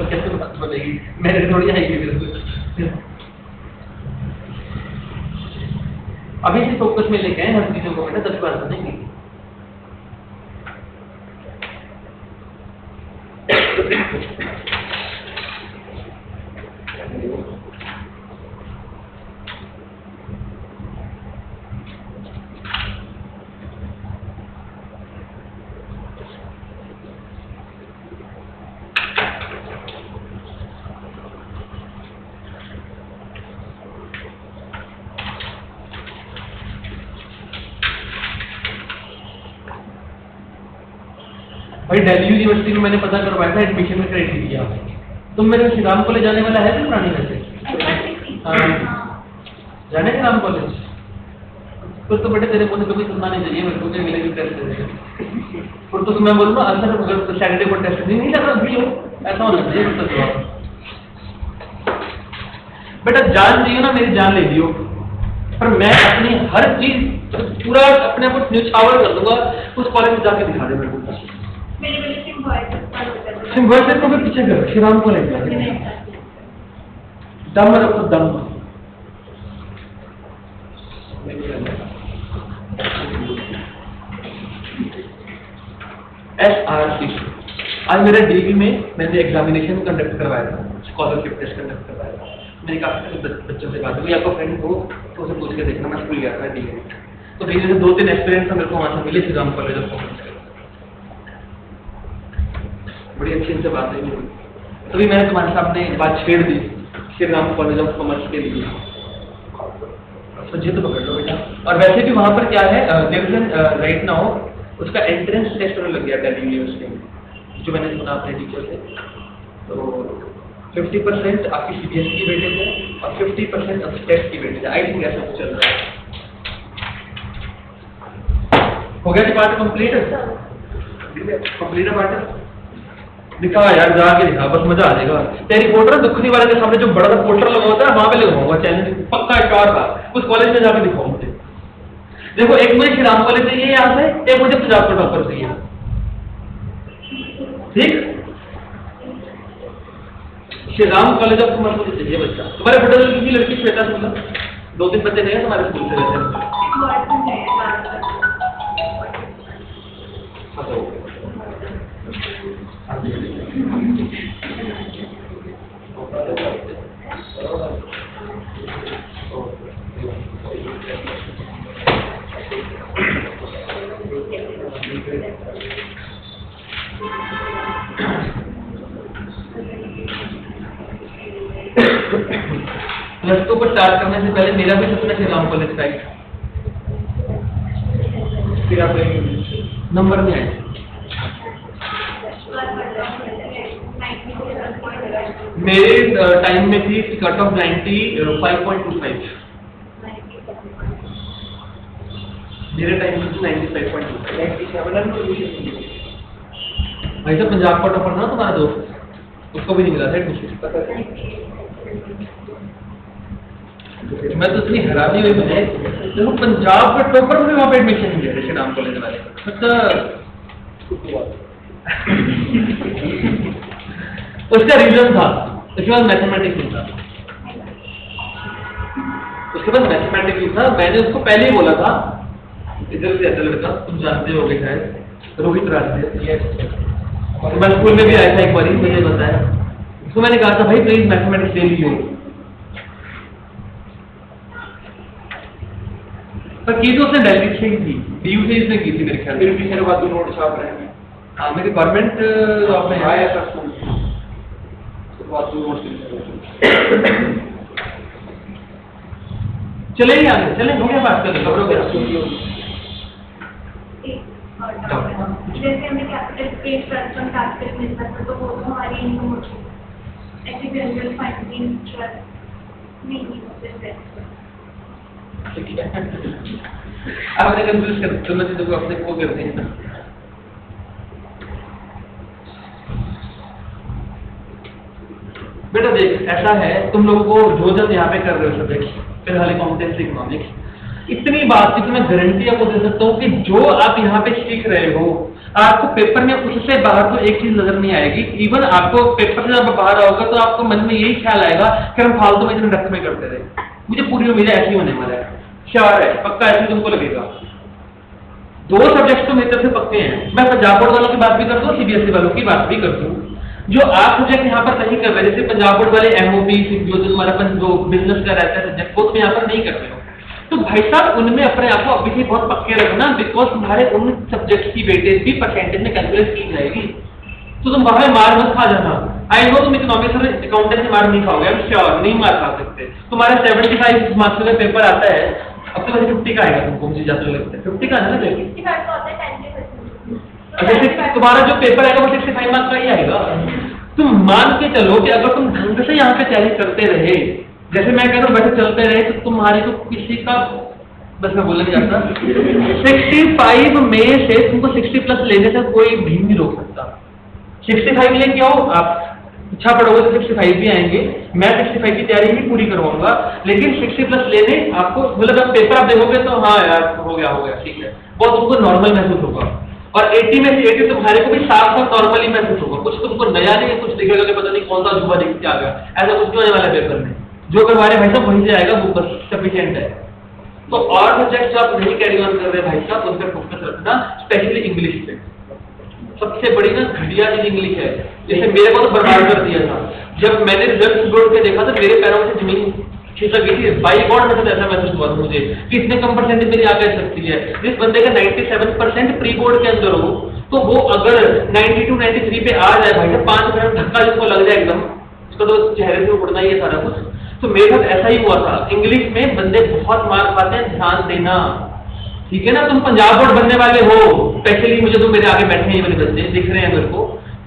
कैसे बनेगी? मेरे थोड़ी आएगी। अभी से फोकस में लेके आए हर चीजों को, बेटा 10 बार सुनेंगे। भाई दिल्ली यूनिवर्सिटी में मैंने पता करवाया था एडमिशन में क्राइटेरिया। तुम मेरे श्री राम कॉलेज जाने वाला है पुरानी वैसे? जाने श्री राम कॉलेज? तो बेटे तेरे को कभी सुनना नहीं चाहिए मेरे को, मिलेगी टेस्ट दे। और तो मैं बोलूँ ना अंदर अगर सैटरडे को टेस्ट नहीं लगा भी हो, ऐसा होना चाहिए मतलब। बेटा जान चाहिए ना, मेरी जान ले लियो, पर मैं अपनी हर चीज पूरा अपने आप को न्यौछावर कर दूंगा। उस कॉलेज में जाके दिखा दे मेरे को। सिंबॉयसेस को फिर पीछे कर, श्री राम को लेकर दम रखो, दम। SRC आज मेरे डीवी में मैंने एग्जामिनेशन कंडक्ट करवाया था, स्कॉलरशिप टेस्ट कंडक्ट करवाया था। मैंने काफी बच्चों से बात हुई, आपका फ्रेंड हो तो उसे पूछ के देखना, मैं स्कूल गया था डीवी में, तो डीवी से 2-3 एक्सपीरियंस मेरे को वहां से मिले Shri Ram College of commerce. बड़ी अच्छी इनसे बात हुई मेरी, तभी मैंने तुम्हारे सामने बात छेड़ दी Shri Ram College of Commerce के लिए। समझे तो पकड़ लो बेटा। और वैसे भी वहाँ पर क्या है, राइट नाउ उसका एंट्रेंस टेस्ट होने लग गया दिल्ली यूनिवर्सिटी में, जो मैंने सुना अपने टीचर से। तो 50% आपकी CBSE की वेटेज है और 50% अब स्टेट की वेटेज है। आई थिंक ऐसा कुछ चल रहा है। हो गया पार्ट कंप्लीट है? कंप्लीट है पार्ट? दिखा यार, जाके दिखा, बस मजा आ जाएगा। तेरी फोटो ना दुखनी वाले के सामने जो बड़ा सा पोस्टर लगा होता है वहां पे लगाऊंगा, चैनल पक्का श्योर था, उस कॉलेज में जाके दिखाऊं मुझे। देखो एक मुझे श्री राम कॉलेज चाहिए यहाँ से, एक मुझे पंजाब का टॉपर चाहिए, ठीक। Shri Ram College of commerce मुझे चाहिए बच्चा। तुम्हारे बड़े की लड़की श्वेता शुक्ला, 2-3 बच्चे नहीं है तुम्हारे स्कूल से वैसे? प्लस टू पर स्टार्ट करने से पहले मेरा भी सपना श्री राम कॉलेज का है, फिर आप नंबर में आए। मेरे टाइम में थी कट ऑफ 95.25, मेरे टाइम में 95.25। भाई साहब पंजाब का टॉपर था तुम्हारा दोस्त, उसको भी नहीं मिला था एडमिशन। मैं तो इतनी हैरानी हुई मुझे, देखो पंजाब का टॉपर मुझे वहाँ पे एडमिशन मिला श्री राम कॉलेज वाले, उसका रीजन था, उसके बाद मैथमेटिक्स था, उसके बाद मैथमेटिक्स था। मैंने उसको पहले ही बोला था, इधर से ऐसा लड़का तुम जानते होगे शायद, रोहित राजदेव, मैं स्कूल में भी आया था एक बार, मुझे बताया, उसको मैंने कहा था भाई प्लीज मैथमेटिक्स ले लियो, पर की तो उसने दिल्ली से ही थी, डीयू से इसने की थी मेरे ख्याल। फिर भी मेरे बाद नोट छाप रहे हैं। हाँ मेरी गवर्नमेंट जॉब में आया था स्कूल, चले ही आगे, चले हो गया बात कर, खबरों के जैसे हमें कैपिटल स्पेस ट्रांसफर टास्क मिलता था, तो वो हमारी इनकम होती है, एक्चुअली जनरल फाइनेंसिंग ट्रस्ट नहीं होते। आपने कंफ्यूज कर दोनों चीजों को अपने को करते हैं ना। बेटा देख ऐसा है, तुम लोगों को जो जब यहाँ पे कर रहे हो सब्जेक्ट, फिलहाल अकाउंटेंसी इकोनॉमिक्स, इतनी बात की तुम्हें गारंटी आपको दे सकता हूँ कि जो आप यहाँ पे सीख रहे हो, आपको पेपर में उससे बाहर तो एक चीज नजर नहीं आएगी। इवन आपको पेपर से जब बाहर आओगे तो आपको मन में यही ख्याल आएगा कि हम फालतू में इतने रख में करते रहे। मुझे पूरी उम्मीद है ऐसी होने वाला है, श्योर है, पक्का ऐसे तुमको लगेगा। 2 सब्जेक्ट तो मेरी तरफ से पक्के हैं। मैं पंजाब बोर्ड वालों की बात भी करता हूँ, सीबीएसई वालों की बात भी करता हूँ। जो आप सब्जेक्ट यहाँ पर नहीं कर रहे, जैसे पंजाब बोर्ड वाले एमओपी जो तुम्हारा जो बिजनेस का रहता है सब्जेक्ट, वो तुम यहाँ पर नहीं कर रहे हो, तो भाई साहब उनमें अपने आप को अभी से बहुत पक्के रखना, बिकॉज तुम्हारे उन सब्जेक्ट की वेटेज भी परसेंटेज में कैलकुलेट की जाएगी। तो तुम वहां मार मत खा जाना। आई नो तुम इकोनॉमिक्स और अकाउंटेंसी मार नहीं खाओगे, आई एम श्योर, नहीं मार खा सकते। तुम्हारा 75 मार्क्स का पेपर आता है, अब तो वैसे 50 का आएगा तुमको, मुझे ज्यादा लगता है 50 का है ना बेटी। अच्छा तुम्हारा जो पेपर आएगा वो 65 मार्क्स का ही आएगा। तुम मान के चलो कि अगर तुम ढंग से यहाँ पे तैयारी करते रहे, जैसे मैं कह रहा हूँ वैसे चलते रहे, तो तुम्हारे को किसी का बस मैं बोलने जाता 65 में से तुमको 60 प्लस लेने से कोई भी नहीं रोक सकता। 65 लेके आओ, आप अच्छा पढ़ोगे तो 65 भी आएंगे। मैं 65 की तैयारी ही पूरी करवाऊंगा, लेकिन 60 प्लस लेने आपको मतलब जब पेपर आप देखोगे तो हाँ यार हो गया ठीक है, बहुत तुमको नॉर्मल महसूस होगा। और 80 में से 80 तुम्हारे को भी साफ नॉर्मली महसूस होगा। कुछ तुमको नया नहीं, कुछ दिखेगा कि पता नहीं कौन सा जुआ दिख के आ गया, ऐसा कुछ नहीं होने वाला पेपर में। जो करवा रहे भाई साहब वहीं से आएगा, वो बस सफिशिएंट है। तो और सब्जेक्ट जो आप नहीं कैरी ऑन कर रहे भाई साहब, उन पर फोकस रखना, स्पेशली इंग्लिश पे। सबसे बड़ी ना घटिया चीज इंग्लिश है। जैसे मेरे को तो बर्बाद कर दिया था, जब मैंने रिजल्ट बोर्ड के देखा तो मेरे पैरों से जमीन खिसक गई थी। बाई गॉड मतलब ऐसा महसूस हुआ मुझे कि इतने कम परसेंटेज मेरी आ जा सकती है। जिस बंदे का 97% प्री बोर्ड के अंदर हो, तो वो अगर 92 93 पे आ जाए भाई साहब, 5 मिनट धक्का जिसको लग जाए एकदम, उसका तो चेहरे से उड़ना ही है सारा कुछ। तो मेरे साथ ऐसा ही हुआ था। इंग्लिश में बंदे बहुत मार खाते हैं, ध्यान देना, ठीक है ना। तुम पंजाब बोर्ड बनने वाले हो, स्पेशली मुझे तो मेरे आगे बैठे हैं वाले बच्चे दिख रहे हैं मेरे को,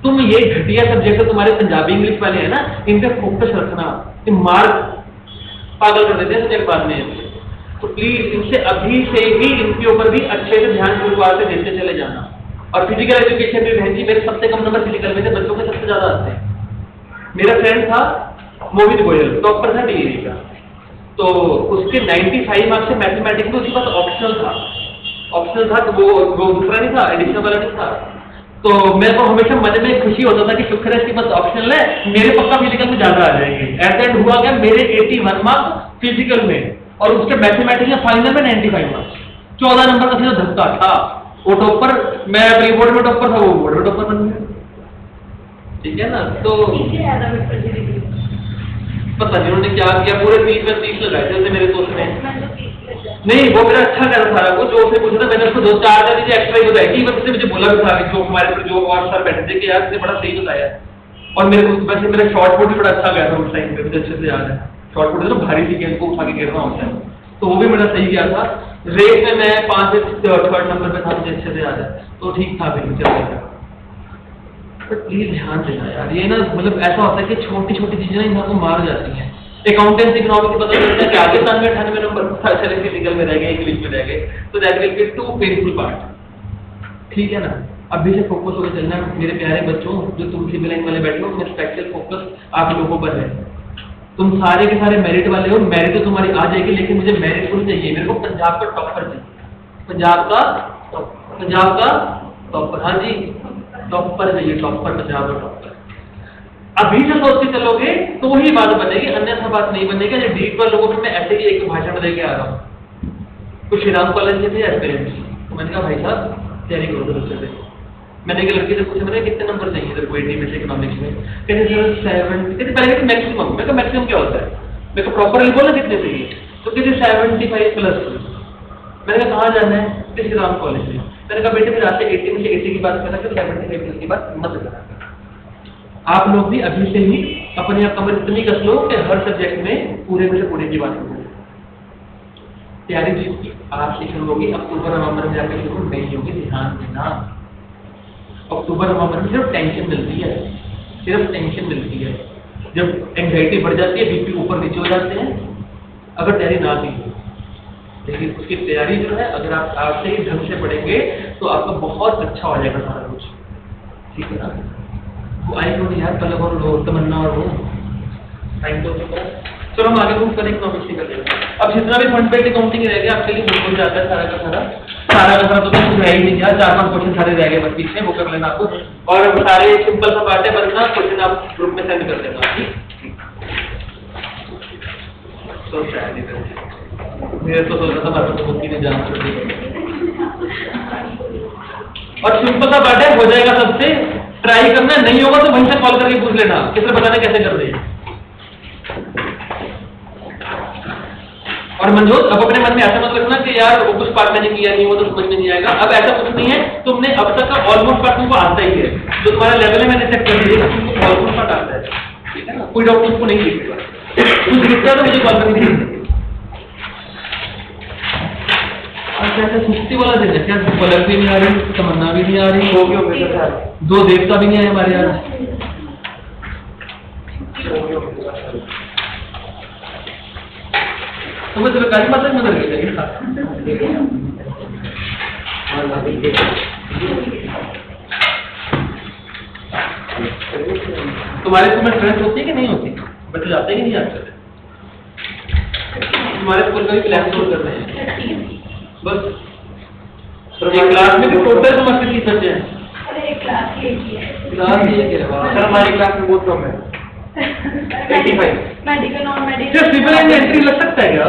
तुम ये घटिया सब्जेक्ट तुम्हारे पंजाबी इंग्लिश वाले हैं ना, इन पे फोकस रखना। मार्क पागल कर देते हैं सब्जेक्ट बाद में, तो प्लीज इनसे अभी से ही इनके ऊपर भी अच्छे से ध्यान शुरुआत से देते चले जाना। और फिजिकल एजुकेशन भी बहन जी, मेरे सबसे कम नंबर फिजिकल में थे, बच्चों के सबसे ज्यादा आते हैं। मेरा फ्रेंड था मोहित गोयल, टॉपर था डीएवी का, तो उसके 95 मार्क्स से मैथमेटिक्स में उसके पास ऑप्शनल था, तो वो दूसरा नहीं था, एडिशनल वाला नहीं था। तो मेरे को हमेशा मन में खुशी होता था कि शुक्र है इसके पास ऑप्शनल है, मेरे पक्का फिजिकल में ज्यादा आ जाएंगे। एट एंड हुआ क्या, मेरे 81 मार्क्स फिजिकल में और उसके मैथमेटिक्स में फाइनल में 95 मार्क्स, 14 नंबर का सीधा धक्का था। वो टॉपर, मैं प्री बोर्ड में टॉपर था, वो बोर्ड में टॉपर बन गया। ठीक है ना, तो पता नहीं उन्होंने क्या किया, पूरे 30 लगाए थे मेरे दोस्त ने। नहीं, वो मेरा अच्छा कर रहा था, वो जो उसने पूछा था मैंने उसको 2-4 चीजें एक्स्ट्रा ही बताई थी, बस उसने मुझे बोला भी था कि जो हमारे पर जो और सर बैठे थे कि यार इसने बड़ा सही बताया। और मेरे को वैसे मेरा शॉर्ट पुट भी बड़ा अच्छा गया था उस टाइम पे, मुझे अच्छे से याद है। शॉर्ट पुट तो भारी थी, गेंद को उठा के गिरना होता है, तो वो भी मेरा सही गया था। रेस में मैं 5 से 3rd नंबर पे था, मुझे अच्छे से याद है, तो ठीक था फिर चल गया। पर प्लीज ध्यान देना यार, ये ना मतलब ऐसा होता है कि छोटी छोटी चीजें ना इंसान को मार जाती हैं। अकाउंटेंसी इकोनॉमिक्स पता चलता है कि आगे साल में 98 नंबर चले फिजिकल में रह गए, इंग्लिश में रह गए, तो that will be too painful part. ठीक है ना, अभी से फोकस होकर चलना मेरे प्यारे बच्चों, जो तुम सिविल लाइन वाले बैठे हो, मेरा स्पेशल फोकस आप लोगों पर है। तुम सारे के सारे मेरिट वाले हो, मेरिट तो तुम्हारी आ जाएगी, लेकिन मुझे मेरिट फुल चाहिए। मेरे को पंजाब का टॉपर चाहिए, पंजाब का टॉपर, हाँ जी टॉपर चाहिए, टॉपर, पंजाब का टॉपर। अभी से सोच के चलोगे तो वही बात बनेगी, अन्यथा बात नहीं बनेगी। जो डीप पर लोगों को मैं ऐसे ही एक भाषण दे के आ रहा हूँ। कुछ श्रीराम कॉलेज के थे एस्पिरेंट्स, तो मैंने कहा भाई साहब तैयारी करो दूसरे से। मैंने एक लड़की से पूछा, मैंने कितने नंबर चाहिए तेरे को 80 में से इकोनॉमिक्स में? कहते सर 7, कहते पहले कहते मैक्सिमम। मैं कहा मैक्सिमम क्या होता है? मैं को प्रॉपरली बोला कितने चाहिए? तो कहते 75 प्लस। मैंने कहा कहाँ जाना है? श्रीराम कॉलेज में। मैंने कहा बेटे फिर आपसे 80 में से 80 की बात करना, फिर 75 प्लस की बात मत करना। आप लोग भी अभी से ही अपने आप कमर इतनी कस लो कि हर सब्जेक्ट में पूरे में से पूरे की बात करो। तैयारी जिसकी आज से शुरू होगी, अक्टूबर नवंबर में जाकर शुरू नहीं होगी। ध्यान देना, अक्टूबर नवंबर में सिर्फ टेंशन मिलती है, सिर्फ टेंशन मिलती है। जब एंग्जाइटी बढ़ जाती है, बीपी ऊपर नीचे हो जाते हैं, अगर तैयारी ना की हो। लेकिन उसकी तैयारी जो है, अगर आप आज से ही ढंग से पढ़ेंगे तो आपका बहुत अच्छा हो जाएगा सारा कुछ। ठीक है ना, वो आई तो नहीं यार, कल और लो तमन्ना और वो टाइम तो चुका है। चलो हम आगे मूव करें, इकोनॉमिक्स निकल जाएगा। अब जितना भी फंड बेस्ड अकाउंटिंग रह गया आपके लिए बिल्कुल जाता है सारा का सारा तो कुछ रह ही नहीं गया। 4-5 क्वेश्चन सारे रह गए बस पीछे, वो कर लेना आपको। और सारे सिंपल सा बात है, बस ना क्वेश्चन आप ग्रुप में सेंड कर देना। ठीक, तो मेरे तो सोच रहा था बात तो मुक्ति ने जान कर दी। और सिंपल सा बात है, हो जाएगा सबसे। ट्राई करना, नहीं होगा तो वहीं से कॉल करके पूछ लेना, किसे बताना कैसे कर दे। और मनजोत, अब अपने मन में ऐसा मत रखना कि यार वो कुछ पार्ट मैंने किया नहीं, वो तो समझ में नहीं आएगा। अब ऐसा कुछ नहीं है, तुमने अब तक का ऑलमोस्ट पार्ट तुमको आता ही है। जो तुम्हारा लेवल है मैंने चेक कर दिया, तुमको ऑलमोस्ट पार्ट आता है। ठीक है ना, कोई डाउट तुमको नहीं दिखेगा। कुछ दिखता है तो मुझे कॉल करके नहीं। कैसे सुस्ती वाला दिन है क्या? पलक भी नहीं आ रही, तमन्ना भी नहीं आ रही, हो गया 2 देवता भी नहीं आए हमारे यहाँ। तो मैं चलो काली माता में नजर गई। तुम्हारे स्कूल में फ्रेंड्स होती है कि नहीं होती? बच्चे जाते हैं कि नहीं आते? तुम्हारे स्कूल का भी प्लान कर रहे हैं बस। एक क्लास में भी टोटल तुम्हारे 30 बच्चे हैं? अरे एक क्लास ही है। क्लास ही है, सर हमारी क्लास में बहुत कम है, 85। Medical non medical civil line में एंट्री लग सकता है क्या?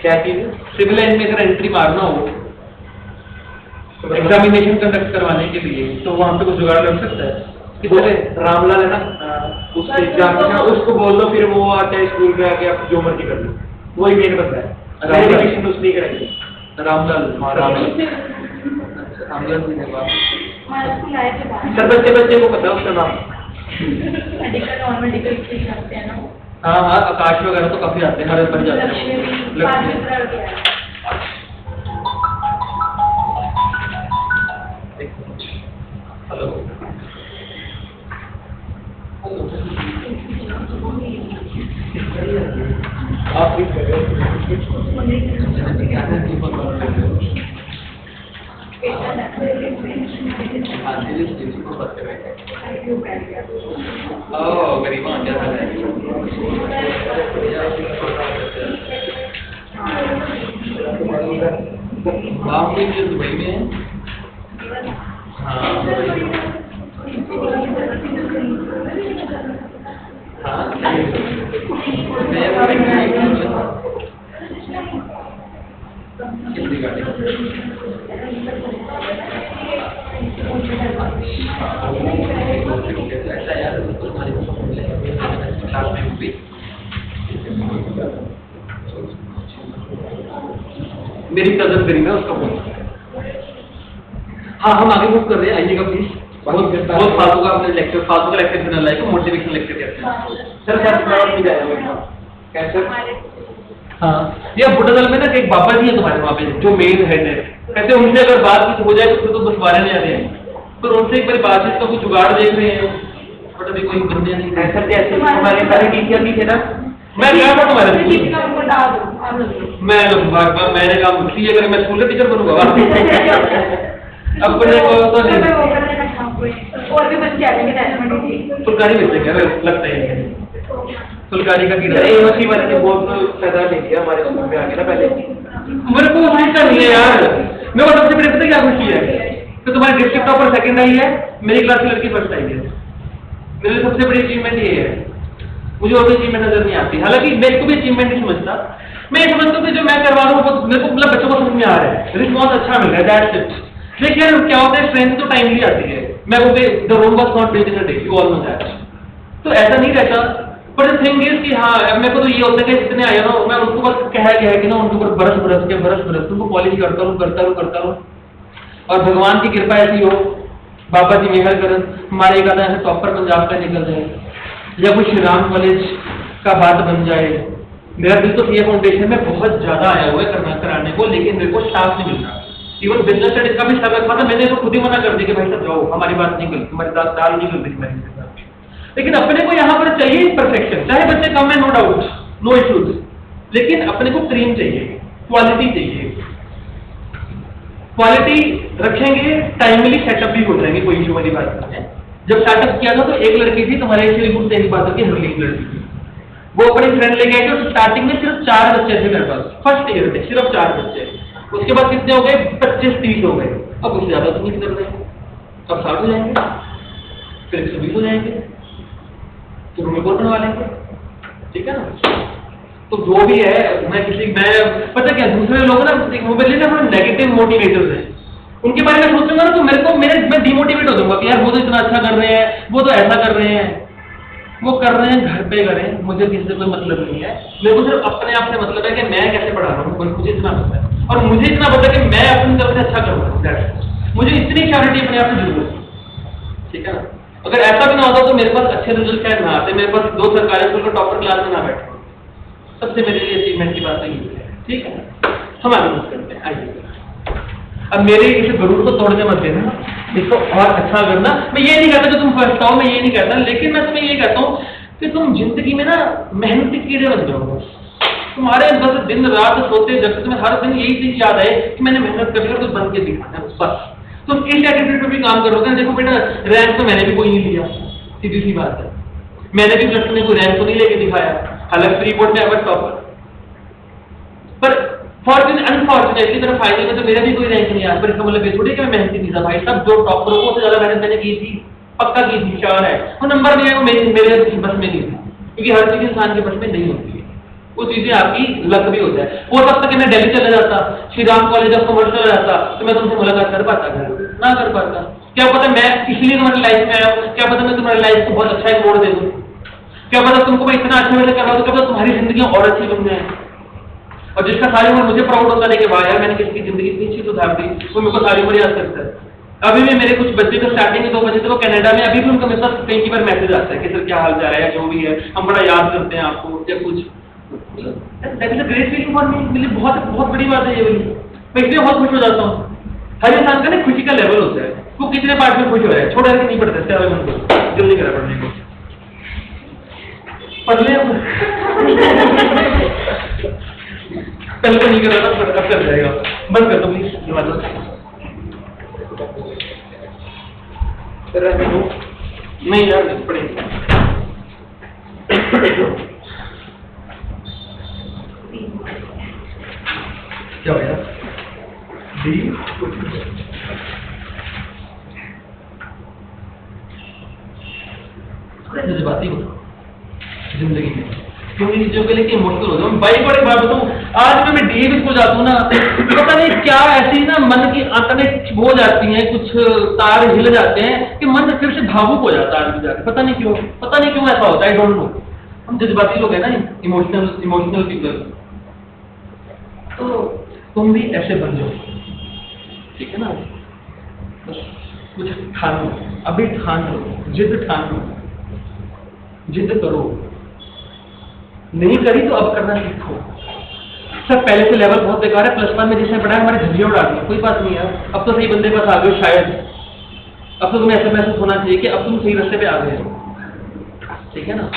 क्या चीज? सिविल लाइन में अगर एंट्री मारना हो एग्जामिनेशन कंडक्ट करवाने के लिए, तो वहाँ पे कुछ जुगाड़ लग सकता है? कितने रामलाल है ना, उससे एग्जामिनेशन उसको बोल दो, फिर वो आता है स्कूल में आके आप जो मर्जी कर लो, वही मेन बंदा है। वेरिफिकेशन उसने करेंगे। रामलाल, रामलाल जी ने बात सर, बच्चे को पता है उसका नाम? मेडिकल नॉन मेडिकल के करते हैं ना। हाँ हाँ, आकाश वगैरह तो काफी आते हैं, हर बन जाते हैं। हेलो आप भी कर रहे हो? गरीबा क्या हाल है? बाप के लिए दुबई में है। हाँ मेरी कजन करी ना उसका फोन। हाँ हम आगे मूव कर रहे हैं, आइएगा प्लीज। बहुत फालतू का अपने लेक्चर, फालतू का लेक्चर देना लाइक मोटिवेशनल लेक्चर कहते हैं। सर कैंसर भी जाएगा कैंसर। हाँ ये बुढ़ादल में ना एक बाबा जी है तुम्हारे वहाँ पे जो मेन हेड है, कहते हैं उनसे अगर बात हो जाए तो फिर तो बस बारे नहीं आते हैं, पर उनसे एक बार बातचीत का कुछ जुगाड़ देख रहे हैं, बट अभी कोई बंदे नहीं। कैंसर के ऐसे हमारे सारे टीचर भी थे ना, मैं गया था तुम्हारे मैंने कहा मुझे अगर मैं स्कूल का टीचर बनूंगा अपने को तो और भी बच्चे आएंगे फुलकारी बच्चे क्या लगता है फुलकारी का कीड़ा एओसी वाले ने बहुत फायदा ले लिया हमारे स्कूल में आके ना पहले। मेरे को उम्मीद कर नहीं है यार, मेरे को सबसे बड़ी पता क्या खुशी है तो तुम्हारे डिस्ट्रिक्ट टॉपर सेकंड आई है, मेरी क्लास की लड़की फर्स्ट आई है। मेरी सबसे बड़ी अचीवमेंट ये है, मुझे और भी अचीवमेंट नजर नहीं आती। हालांकि मेरे को भी अचीवमेंट नहीं समझता, मैं ये समझता हूँ कि जो मैं करवा रहा हूँ मेरे को मतलब बच्चों को समझ में आ रहा है, रिस्पॉन्स अच्छा मिल रहा है, दैट्स इट। लेकिन क्या होता है स्ट्रेंथ तो टाइमली आती है, मैं बोलते the room was not built in a day, you all know that. तो ऐसा नहीं रहता, बट द थिंग इज कि हाँ मेरे को तो ये होता है कि जितने आया ना मैं उनको बस कहा गया है कि ना उनके ऊपर बरस उनको पॉलिश करता रहूं और भगवान की कृपा ऐसी हो, बाबा जी मेहर करन हमारे एक आधा ऐसे टॉपर पंजाब का निकल जाए या कुछ श्री राम कॉलेज का बात बन जाए। मेरा दिल तो सीए फाउंडेशन में बहुत ज्यादा आया हुआ है कराने को, लेकिन मेरे को स्टाफ नहीं मिल रहा। इवन बिजनेस स्टडीज का भी सब रखा था, मैंने तो खुद ही मना कर दिया कि भाई साहब जाओ, हमारी बात नहीं करती, हमारी दाल नहीं करती हमारी साथ। लेकिन अपने को यहाँ पर चाहिए परफेक्शन, चाहे बच्चे कम है नो डाउट, नो इश्यूज, लेकिन अपने को क्रीम चाहिए, क्वालिटी चाहिए। क्वालिटी रखेंगे टाइमली सेटअप भी हो जाएंगे, कोई इशू वाली बात नहीं है। जब स्टार्टअप किया था तो एक लड़की थी तुम्हारे श्रीपुर से, एक बात की हरलीन लड़की थी, वो अपनी फ्रेंड लेके आई थी। स्टार्टिंग में सिर्फ 4 बच्चे थे मेरे पास, फर्स्ट ईयर में सिर्फ 4 बच्चे, उसके बाद कितने हो गए 25-30 हो गए, अब उससे ज्यादा तो नहीं कर रहे, अब 60 हो जाएंगे, फिर 120 हो जाएंगे, तो रूम रिपोर्ट बनवा लेंगे, ठीक है ना। तो जो भी है मैं पता क्या दूसरे लोग ना मोबाइल लेना थोड़ा नेगेटिव मोटिवेटर्स हैं, उनके बारे में सोचूंगा ना तो मेरे को मैं डिमोटिवेट हो जाऊंगा कि यार वो तो इतना अच्छा कर रहे हैं, वो तो ऐसा कर रहे हैं, वो कर रहे हैं घर पे करें, मुझे किसी से कोई मतलब नहीं है। मेरे को सिर्फ अपने आप से मतलब है कि मैं कैसे पढ़ा रहा हूँ, मुझे इतना पता है और मुझे इतना पता है कि मैं अपनी तरफ से अच्छा करूँगा, मुझे इतनी क्लैरिटी अपने आप से जरूरत है, ठीक है ना। अगर ऐसा भी ना होता तो मेरे पास अच्छे रिजल्ट शायद ना आते, मेरे पास 2 सरकारी स्कूल का टॉपर क्लास में ना बैठे, सबसे मेरे लिए अचीवमेंट की बात नहीं है, ठीक है। हम आगे बात करते हैं, आइए। अब मेरे इसे जरूर तो तोड़ने मत देना, इसको और अच्छा करना। मैं ये नहीं कहता कि तुम फर्स्ट आओ, मैं ये नहीं कहता, लेकिन मैं तुम्हें ये कहता हूँ कि तुम जिंदगी में ना मेहनती कीड़े बन जाओ। तुम्हारे बस दिन रात सोते जब तुम्हें हर दिन यही चीज याद आए कि मैंने मेहनत कर लिया तो बन के दिखाना है, बस तुम इस एटीट्यूड पे भी काम करोगे। देखो बेटा रैंक तो मैंने भी कोई नहीं लिया, सीधी सी बात है, मैंने भी प्लस में कोई रैंक तो नहीं लेके दिखाया, हालांकि प्री बोर्ड में अवर टॉपर, पर अनफॉर्चुनेटली मेरा फाइनल में तो मेरा भी कोई रैंक नहीं आया। पर इसका मतलब ये थोड़ी कि मैं मेहनती नहीं था भाई साहब, जो टॉपरों को से ज्यादा मेहनत मैंने की थी, पक्का की थी, श्योर है। वो नंबर नहीं आया, मेरे बस में नहीं था, क्योंकि हर चीज इंसान के बस में नहीं होती है, वो चीजें आपकी लक भी हो जाए। हो सकता कि मैं दिल्ली चला जाता, Shri Ram College of commerce चला जाता, तो मैं तुमसे मुलाकात कर पाता, ना कर पाता। क्या पता मैं इसलिए तुम्हारी लाइफ में आया हूँ, क्या पता मैं तुम्हारी लाइफ को बहुत अच्छा एक मोड़ दे दूँ, क्या पता तुमको मैं इतना अच्छा मैंने करवा दूँ, क्या पता तुम्हारी जिंदगी और अच्छी बन जाए। और जिसका सारी उम्र मुझे प्राउड होता है कि वाह यार मैंने किसी की जिंदगी इतनी अच्छी सुधार दी, वो मेरे को सारी उम्र याद करता है। अभी भी मेरे कुछ बच्चे जो स्टार्टिंग में 2 बजे थे वो कनाडा में, अभी भी उनका मेरे पास कई बार मैसेज आता है कि सर क्या हाल चाल है, जो भी है हम बड़ा याद करते हैं आपको, या कुछ that is a great feeling for me. मेरे लिए बहुत बड़ी बात है ये वाली, मैं इसलिए बहुत खुश हो जाता हूँ। हर इंसान का ना खुशी का लेवल होता है, वो कितने पार्ट में खुश हो रहा है, छोटा नहीं पढ़ता क्या उनको दिल नहीं करा पढ़ने को, पढ़ ले कल को नहीं कर रहा था, अब कर जाएगा, बंद कर दो प्लीज। नहीं यार पढ़ेंगे क्या हो यार डी थोड़े जज्बाती हो जिंदगी में, क्योंकि चीजों के लेके इमोशनल हो जाओ। बाइक और एक बात बताऊं, आज मैं डीएवी स्कूल जाता हूँ ना, पता नहीं क्या ऐसी ना मन की आंतरें हो जाती हैं, कुछ तार हिल जाते हैं कि मन फिर से भावुक हो जाता है आदमी जाके, पता नहीं क्यों ऐसा होता है, आई डोंट नो। हम जज्बाती लोग हैं ना, इमोशनल पीपल। तो तुम भी ऐसे बन जाओ, ठीक है ना। बस कुछ ठान लो, अभी ठान लो, जिद ठान लो, जिद करो। नहीं करी तो अब करना सीखो। सर पहले से लेवल बहुत बेकार है, +1 में जिसने पढ़ा है हमारे झंझे उड़ा दिए, कोई बात नहीं यार, अब तो सही बंदे पास आ गए हो शायद। अब तो तुम्हें ऐसा महसूस होना चाहिए कि अब तुम सही रास्ते पे आ गए हो, ठीक है ना।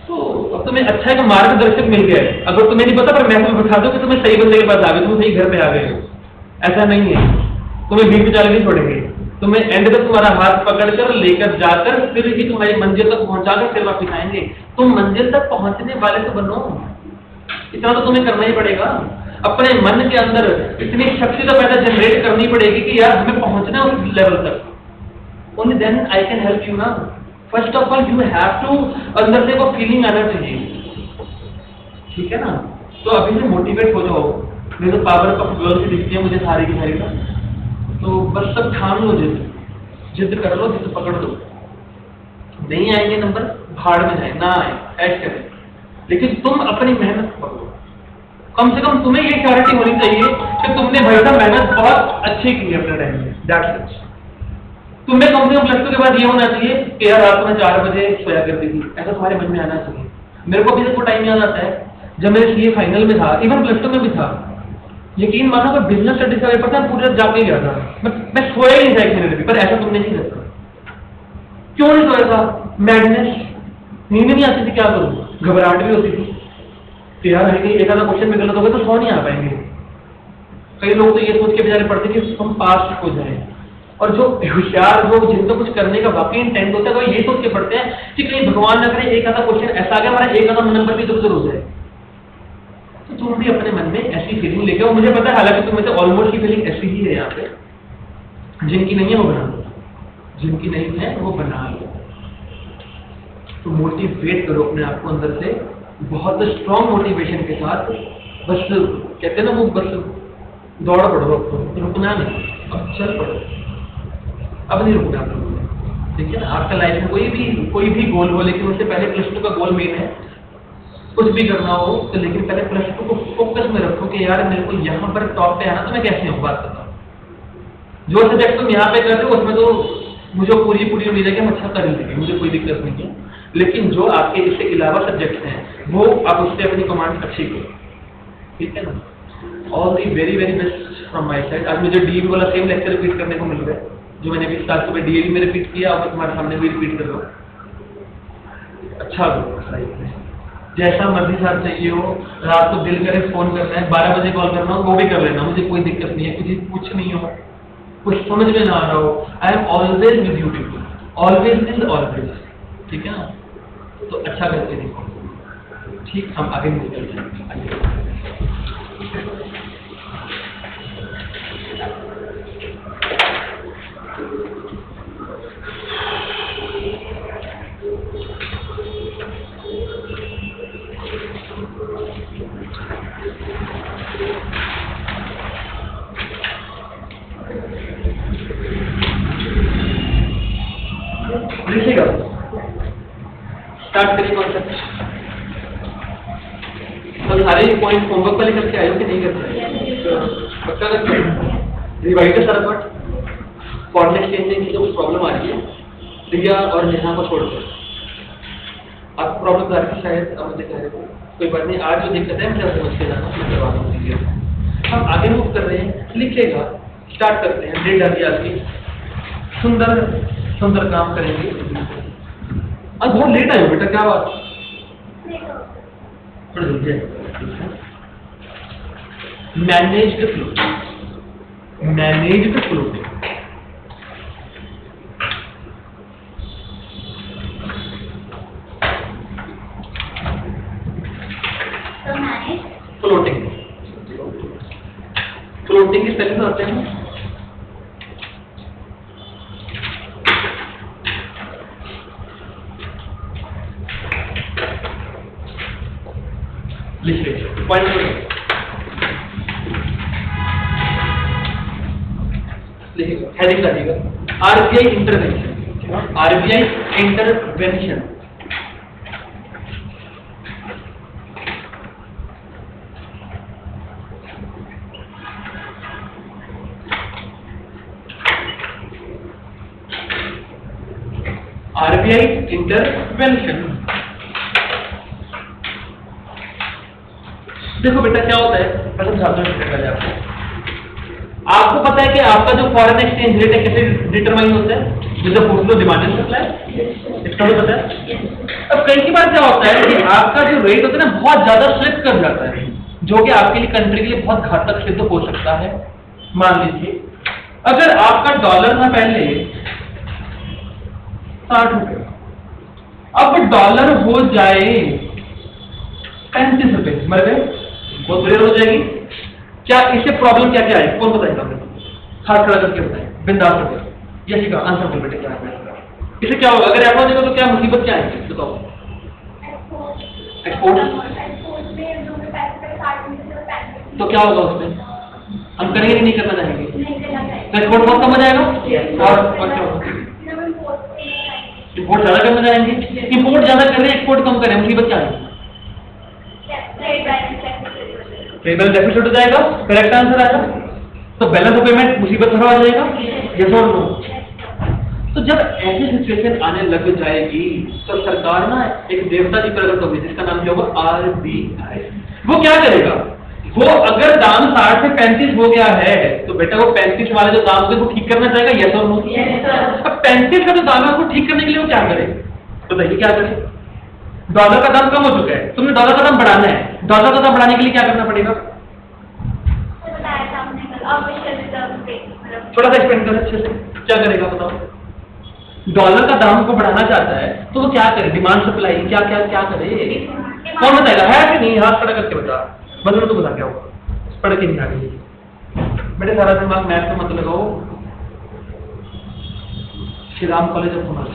तो अब तुम्हें अच्छा एक मार्गदर्शक मिल गया है। अगर तुम्हें नहीं पता पर मैं तुम्हें बता दूं कि तुम्हें सही बंदे के पास आ गए, तुम सही घर पे आ गए हो। ऐसा नहीं है, तुम्हें बीच में नहीं छोड़ेंगे, तुम्हें एंड तक तुम्हारा हाथ पकड़कर लेकर जाकर फिर ही तुम्हारी मंजिल तक पहुंचाकर फिर वापस आएंगे। तुम मंजिल तक पहुंचने वाले तो बनो, इतना तो तुम्हें करना ही पड़ेगा। अपने मन के अंदर इतनी शक्ति तो पैदा जनरेट करनी पड़ेगी कि यार हमें पहुंचना है उस लेवल तक। Only then I can help you ना। First of all you have to, अंदर से वो फीलिंग आना चाहिए, ठीक है ना। तो अभी से मोटिवेट हो जाओ। मेरे तो पावर ऑफ गर्ल से दिखती है मुझे सारी की सारी का। तो बस सब ठान लो, जिद कर लो, जिद पकड़ लो। नहीं आएंगे नंबर, भाड़ में जाए, ना आए ऐश करें, लेकिन तुम अपनी मेहनत पकड़ो। कम से कम तुम्हें ये क्लैरिटी होनी चाहिए कि तुमने भाई साहब मेहनत बहुत अच्छी की है अपने टाइम में। That's it. तुम्हें कम से कम +2 के बाद ये होना चाहिए कि यार रात में 4 बजे सोया करती थी, ऐसा तुम्हारे मन में आना चाहिए। मेरे को अभी तक वो टाइम याद आता है जब मेरे सीए फाइनल में था, इवन +2 में भी था। यकीन मानो मैं बिजनेस स्टडीज का पेपर था, पूरे रात जाके गया था, मैं सोया ही नहीं था 1 मिनट भी। पर ऐसा तुमने नहीं करता। क्यों नहीं सोया था? मैडनेस, नींद नहीं आती थी, क्या करूँ, घबराहट भी होती थी कि यार एक आधा क्वेश्चन में गलत हो गए तो सो नहीं आ पाएंगे। कई लोग तो ये सोच के बेचारे पढ़ते कि हम पास हो जाए, और जो होशियार लोग जिनको कुछ करने का वाकई इंटेंट होता है वो ये सोच के पढ़ते हैं कि कहीं भगवान न करे एक आधा क्वेश्चन ऐसा आ गया हमारा एक आधा नंबर भी इधर हो जाए। तो तुम भी अपने मन में ऐसी फीलिंग लेके आओ। मुझे पता है हालांकि तुम्हें तो ऑलमोस्ट की फीलिंग ऐसी ही है यहाँ पे, जिनकी नहीं है वो बना लो, जिनकी नहीं है वो बना लो। तो मोटिवेट करो अपने आप को अंदर से, बहुत स्ट्रॉन्ग मोटिवेशन के साथ। बस कहते हैं ना वो, बस दौड़ पड़ो, रुकना नहीं, अब चल पड़ो, अब नहीं रुकना आप लोगों ने, ठीक है ना। आपका लाइफ में कोई भी गोल हो, लेकिन उससे पहले +2 का गोल मेन है। कुछ भी करना हो तो लेकिन पहले +2 को फोकस में रखो कि यार मेरे को यहाँ पर टॉप पे आना, तो मैं कैसे हूँ, बात बताओ। जो सब्जेक्ट तुम यहाँ पे कर रहे हो उसमें तो मुझे पूरी उम्मीद है कि हम अच्छा कर लेंगे, मुझे कोई दिक्कत नहीं है। लेकिन जो आपके इससे अलावा सब्जेक्ट हैं वो आप उससे अपनी कमांड अच्छी करो, ठीक है ना। All the very very best from my side. आज मुझे डीएवी वाला सेम लेक्चर रिपीट करने को मिल रहा है जो मैंने अभी स्टार्ट सुबह डीएवी में रिपीट किया, और तुम्हारे सामने भी रिपीट कर लो। अच्छा लाइफ में जैसा मर्जी साथ चाहिए हो, रात को दिल करे फोन करना है, 12 बजे कॉल करना हो वो भी कर लेना, मुझे कोई दिक्कत नहीं है। कुछ नहीं हो, कुछ समझ में ना आ रहा हो, I am always with you people, always is always, ठीक है ना। तो अच्छा करके देखो, ठीक। हम आगे मूव करते हैं। लिखिएगा, स्टार्ट करिए कॉन्सेप्ट। तो सारे पॉइंट होमवर्क वाले करके आए हो कि नहीं करते? पक्का करके रिवाइज है सारा पार्ट। कॉर्डिनेट चेंजिंग की जो प्रॉब्लम आ रही है रिया और नेहा को छोड़कर, आपको प्रॉब्लम आ रही है शायद, अब मुझे कह रहे थे कोई बात नहीं, आज जो दिक्कत है मुझे समझ के जाना, मैं करवा दूँगी। हम आगे मूव कर रहे हैं, लिखिएगा, स्टार्ट करते हैं। डेट आ गई आज की, सुंदर काम करेंगे। आज बहुत लेट आए हो बेटा, क्या बात? थोड़ा जल्दी है। Managed floating, managed floating. Floating coating की स्पेलिंग होते हैं। लिख लीजिए पॉइंट लिखिएगा, हेडिंग डालिएगा RBI intervention. RBI intervention RBI intervention. देखो बेटा क्या होता है, पहले समझाता हूं पहले आपको पता है कि आपका जो फॉरेन एक्सचेंज रेट है कैसे डिटरमाइन होता है, जैसे पूछ लो डिमांड एंड सप्लाई, इसका तो पता है। अब कई बार क्या होता है कि आपका जो रेट होता है ना बहुत ज्यादा स्लिप कर जाता है, जो कि आपके लिए कंट्री के लिए बहुत घातक सिद्ध हो सकता है। मान लीजिए अगर आपका डॉलर था पहले 60 रुपए, अब डॉलर हो जाए 35 रुपए, मर गए, बहुत बुरी हो जाएगी। क्या इससे प्रॉब्लम क्या क्या है, कौन बताएगा? हाथ खड़ा करके बताए, बिंदास करके, यही का आंसर बोल बेटे क्या है इससे क्या होगा? अगर ऐसा हो जाएगा तो क्या मुसीबत क्या है बताओ? एक्सपोर्ट तो क्या होगा उसमें? हम करेंगे नहीं करना चाहेंगे तो एक्सपोर्ट बहुत कम हो जाएगा। और क्या होगा? इम्पोर्ट ज्यादा करना चाहेंगे, इम्पोर्ट ज्यादा कर रहे हैं एक्सपोर्ट कम करें, मुसीबत क्या है? ट्रेड बैलेंस डेफिसिट हो जाएगा, करेक्ट आंसर आएगा। तो बैलेंस ऑफ पेमेंट मुसीबत भरा हो जाएगा, यस और नो। तो जब ऐसी सिचुएशन आने लग जाएगी तो सरकार ना एक देवता जी प्रकट होगी जिसका नाम क्या होगा? आरबीआई। वो क्या करेगा? वो अगर दाम 60 से 35 हो गया है तो बेटा वो 35 वाले जो दाम थे वो ठीक करना चाहेगा, यस और नो। अब 35 का जो दाम है उसको ठीक करने के लिए वो क्या करे? बताइए क्या करे? डॉलर का दाम कम हो चुका है, तुमने डॉलर का दाम बढ़ाना है, डॉलर का दाम बढ़ाने के लिए क्या करना पड़ेगा? थोड़ा सा एक्सप्लेन करो अच्छे से, क्या करेगा बताओ? डॉलर का दाम को बढ़ाना चाहता है तो वो क्या करे? डिमांड सप्लाई क्या क्या क्या करे? कौन बताएगा? है कि नहीं? हाथ खड़ा करके बता, मतलब तो बता क्या होगा? पढ़ के नहीं आ रही बेटे, सारा दिमाग मैथ में मत लगाओ। Shri Ram College of Commerce,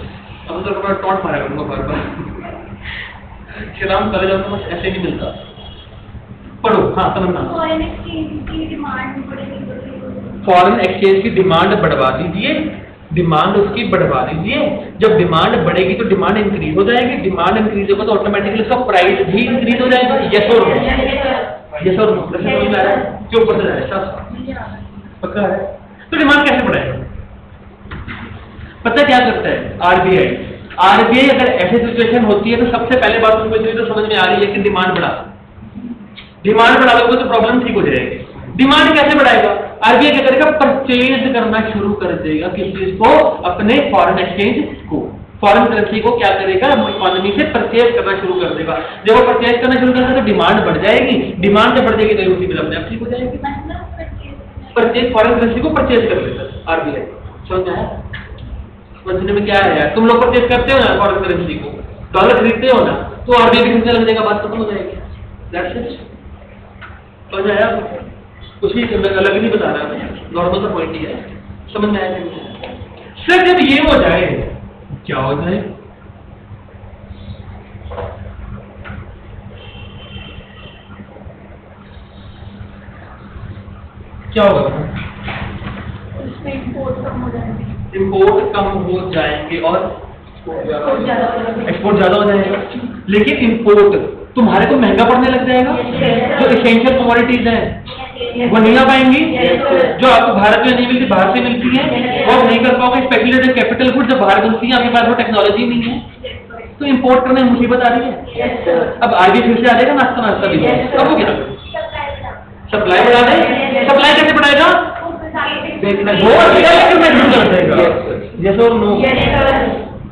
अब तो मैं टॉन्ट मारा करूंगा बार बार। Shri Ram College of Commerce ऐसे नहीं मिलता, पढ़ो। हाँ समझना, फॉरेन एक्सचेंज की डिमांड बढ़वा दीजिए, डिमांड उसकी बढ़वा दीजिए। जब डिमांड बढ़ेगी तो डिमांड इंक्रीज हो जाएगी, डिमांड इंक्रीज होगा तो ऑटोमेटिकली उसका प्राइस भी इंक्रीज हो जाएगा, यस और नो? यस और नो? समझ में आ रहा है? क्यों ऊपर से जा रहा है? पक्का है? तो डिमांड कैसे बढ़ाएगा? पता क्या करता है आरबीआई अगर ऐसी सिचुएशन होती है तो सबसे पहले बात उनको इतनी तो समझ में आ रही है कि डिमांड बढ़ा दोगे तो प्रॉब्लम ठीक हो जाएगी। डिमांड कैसे बढ़ाएगा? आरबीआई क्या करेगा? परचेज करना शुरू कर देगा किस चीज को? अपने फॉरेन एक्सचेंज को, फॉरेन करेंसी को क्या करेगा? इकोनॉमी से परचेज करना शुरू कर देगा। जब वो परचेज करना शुरू करेगा तो डिमांड बढ़ जाएगी, डिमांड जब बढ़ जाएगी तो उसी बिल अपने आप ठीक हो जाएगी। परचेज, फॉरेन करेंसी को परचेज कर लेता है आरबीआई। समझ में आया? समझने में क्या है यार? तुम लोग परचेज करते हो ना फॉरेन करेंसी को, डॉलर खरीदते हो ना, तो आरबीआई की खरीदने लग जाएगा, बात खत्म हो जाएगी। That's it. समझ आया? कुछ भी अलग नहीं बता रहा मैं, नॉर्मल सा पॉइंट ही है। समझ में आया? सर जब ये हो जाए क्या हो जाए? क्या होगा? इम्पोर्ट कम हो जाएंगे और एक्सपोर्ट ज्यादा हो जाएगा। लेकिन इम्पोर्ट तुम्हारे को महंगा पड़ने लग जाएगा। जो एसेंशियल कमोडिटीज हैं वो नहीं आ पाएंगी, जो आपको भारत में नहीं मिलती बाहर से मिलती है वो आप नहीं कर पाओगे। स्पेकुलेटिव कैपिटल गुड जब बाहर बनती है, आपके पास वो टेक्नोलॉजी नहीं है तो इम्पोर्ट करने में मुसीबत आ रही है। अब आगे फिर से आ जाएगा नाश्ता भी। कब हो गया? सप्लाई बढ़ा दे। सप्लाई कैसे बढ़ाएगा? देखना यस और नो?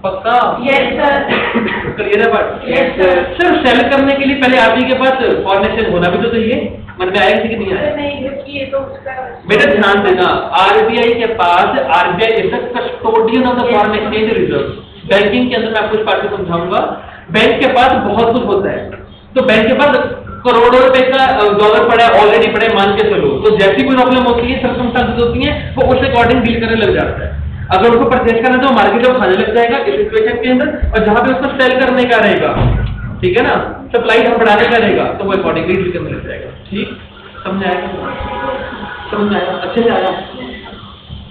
पक्का? Yes sir. क्लियर है बात? Yes sir. सर सेल करने के लिए पहले आप ही के पास फॉरेन एक्सचेंज होना भी तो चाहिए। मन में आएगा कि नहीं आया? बेटा ध्यान देना, आरबीआई के पास, RBI is the custodian of the foreign exchange reserve. Banking के अंदर मैं आपको इस बात को समझाऊंगा। बैंक के पास बहुत कुछ होता है, तो बैंक के पास करोड़ों रुपए का डॉलर पड़ा है, ऑलरेडी पड़ा है, मान के चलो, तो जैसी कोई प्रॉब्लम होती है, सर्कमस्टेंसेस होती हैं, वो उस अकॉर्डिंग डील करने लग जाता है। अगर उसको परचेज करना तो मार्केट में खाने लग जाएगा इस सिचुएशन के अंदर, और जहां पे उसको सेल करने का रहेगा, ठीक है ना, सप्लाई बढ़ाने का रहेगा, तो वो अकॉर्डिंगली डील करने लग जाएगा। ठीक, समझ आएगा? समझ आया? अच्छे से आया?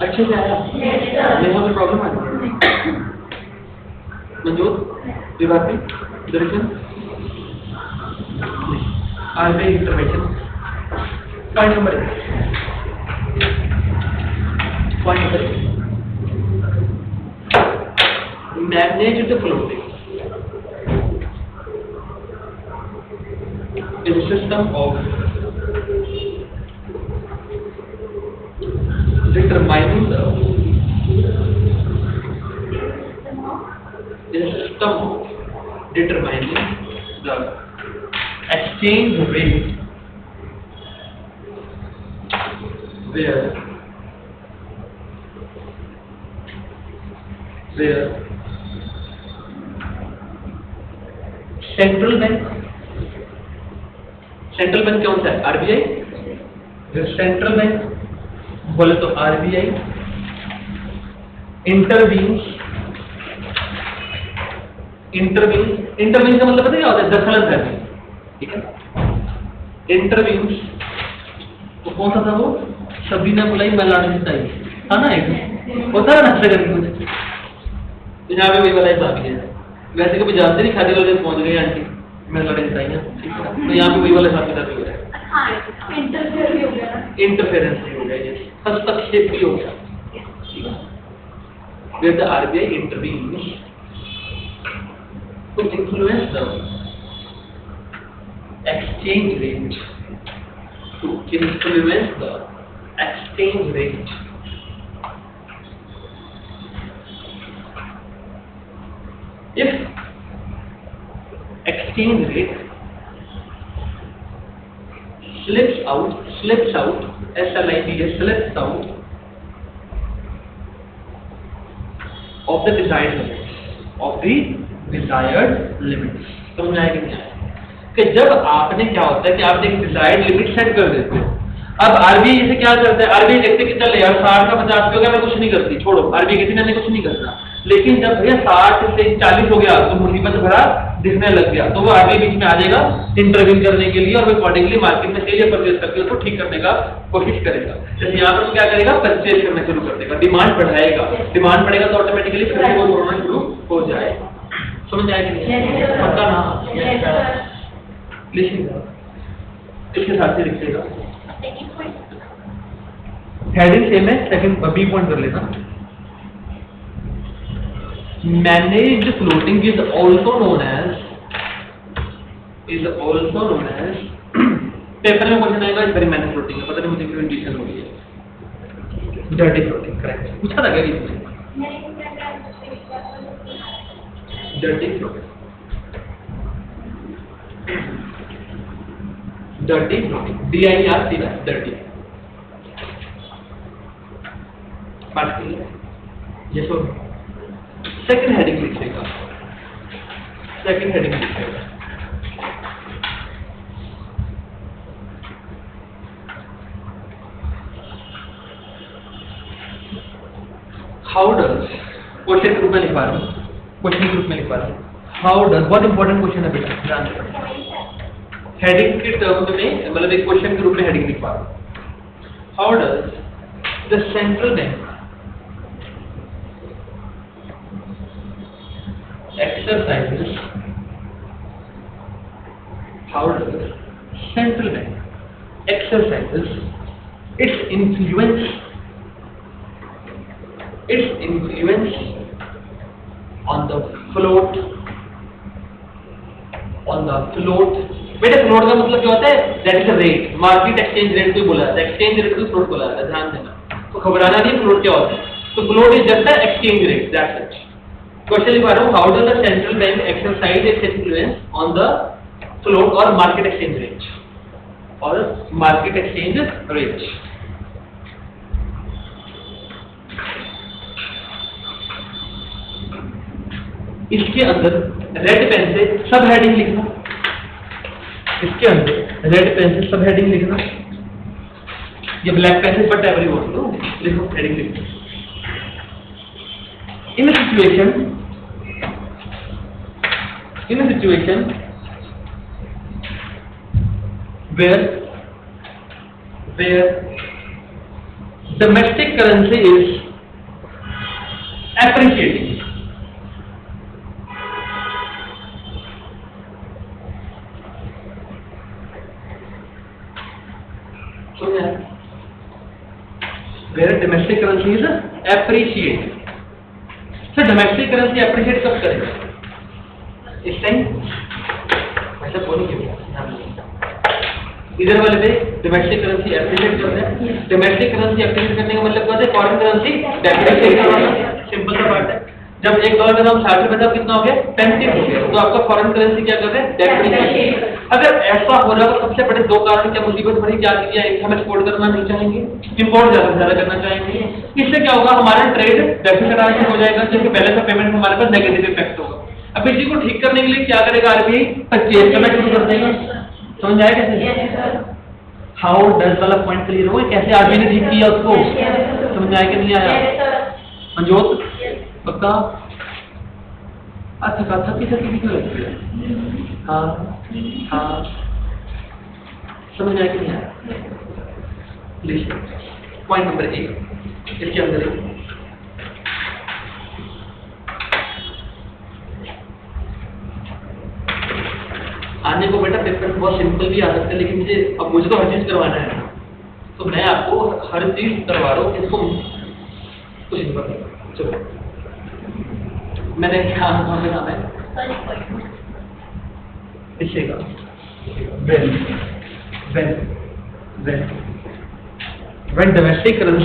अच्छे से आया? यहाँ पे प्रॉब्लम आ रही है मंजूर विभाग दर्शन RBI intervention. Point number 1, manage the floating is a system of determining the exchange rate where central bank कौन सा है? आरबीआई। सेंट्रल बैंक बोले तो आरबीआई इंटरवीन्स का मतलब पता क्या होता है? दखल करनी, ठीक है। इंटरवीन्स तो कौन सा था वो? सबीना बुलाई मलाड जिताई था ना, एक होता है ना करके कुछ, तो यहाँ पे वही वाला हिसाब है। वैसे कभी जानते नहीं, खाने वाले पहुंच गए आंटी मैं लड़ाई बताइए, ठीक है, तो यहाँ पे वही वाला हिसाब किताब हो रहा है। इंटरफेरेंस भी हो गया, ये हस्तक्षेप भी हो गया, ठीक है। Where the RBI intervenes to influence the exchange rate, If exchange rate slips out, slips out of the desired limits, समझ आएगा नहीं आएगा? कि जब आपने क्या होता है कि आप एक डिजायर्ड लिमिट सेट कर देते हो। अब आरबीआई इसे क्या करता है? आरबीआई देखते कि चल यार 60 का 50 पे हो गया, मैं कुछ नहीं करती, छोड़ो। आरबीआई कहती मैंने कुछ नहीं करना। लेकिन जब भैया 60 से 40 हो गया तो मुसीबत भरा दिखने लग गया, तो वो आरबीआई बीच में आ जाएगा इंटरवीन करने के लिए, और वो अकॉर्डिंगली मार्केट में सेल या परचेज करके उसको ठीक करने का कोशिश करेगा। जैसे यहाँ पर क्या करेगा? परचेज करना शुरू कर देगा, डिमांड बढ़ाएगा। डिमांड बढ़ेगा तो ऑटोमेटिकली फिर वो होना शुरू हो जाएगा। समझ आएगा? पक्का ना? लिखिएगा, इसके साथ ही लिखिएगा। हेडिंग सेम है, सेकंड बी पॉइंट कर लेना। Managed floating is also known as paper में क्वेश्चन आएगा, इस बार मैनेज फ्लोटिंग का पता नहीं मुझे क्यों इंडिकेशन हो गई है। डर्टी फ्लोटिंग करेक्ट पूछा था क्या इसमें? डर्टी फ्लोटिंग, DIR डर्टी बात करिए। ये सो सेकंड हेडिंग लिखिएगा, हाउ डज, क्वेश्चन के रूप में लिखवा रहा हूँ, हाउ डज, बहुत इंपॉर्टेंट क्वेश्चन है बेटा, ध्यान देना। हेडिंग के टर्म में मतलब एक क्वेश्चन के रूप में हेडिंग लिखवा रहा हूँ। How does the central bank exercises its influence on the float, बेटा फ्लोट का मतलब क्या होता है? That is a rate, market exchange rate को बोला जाता है, एक्सचेंज रेट को फ्लोट बोला जाता है, ध्यान देना। तो घबराना नहीं, फ्लोट क्या होता है? तो float is just the exchange rate, that's it. Question लिखवा रहा हूँ, how does the central bank exercise its influence on the float और मार्केट एक्सचेंज रेट, इसके अंदर रेड पेन से सब हेडिंग लिखना, इसके अंदर रेड पेन से सब हेडिंग लिखना, ये ब्लैक पेन से बट एवरी वर्ड लो, लिखो हेडिंग लिखो। In a situation where domestic currency is appreciating, where domestic currency is appreciating। Sir domestic currency appreciate कब करेगा? इस टाइम ऐसा बोलेंगे इधर वाले पे डोमेस्टिक करेंसी अप्रिशिएट कर रहे हैं। डोमेस्टिक करेंसी अप्रिशिएट करने का मतलब क्या है? फॉरेन करेंसी डेप्रिशिएट करना, सिंपल सा बात है। जब एक डॉलर का दाम 60 रुपए था, कितना हो गया? 35 हो गया। तो आपका फॉरेन करेंसी क्या कर रहे हैं? डेप्रिशिएट। अगर ऐसा हो रहा है तो सबसे बड़े दो कारण क्या मुसीबत बड़ी क्या की है? हम एक्सपोर्ट करना नहीं चाहेंगे, इंपोर्ट ज्यादा करना चाहेंगे। इससे क्या होगा? हमारा ट्रेड डेफिसिट हो जाएगा, जबकि बैलेंस ऑफ पेमेंट हमारे पास नेगेटिव इफेक्ट होगा। अब इसी को ठीक करने के लिए क्या करेगा आरबीआई? परचेज करना शुरू कर देगा। समझ आया कैसे? हाउ डज वाला पॉइंट क्लियर हो? कैसे आरबीआई ने ठीक किया उसको? समझ आया कि नहीं आया? मंजोत पक्का? अच्छा थकी क्यों लगती है? हाँ समझ आया कि नहीं आया? प्लीज पॉइंट नंबर 1 इसके अंदर आने को बेटा पेपर बहुत सिंपल भी आ सकता है, लेकिन मुझे तो हर चीज करवाना है, तो मैं आपको हर चीज करवा रहा हूँ। इसको कुछ नहीं पता। चलो मैंने क्या नाम है दिखेगा when domestic currency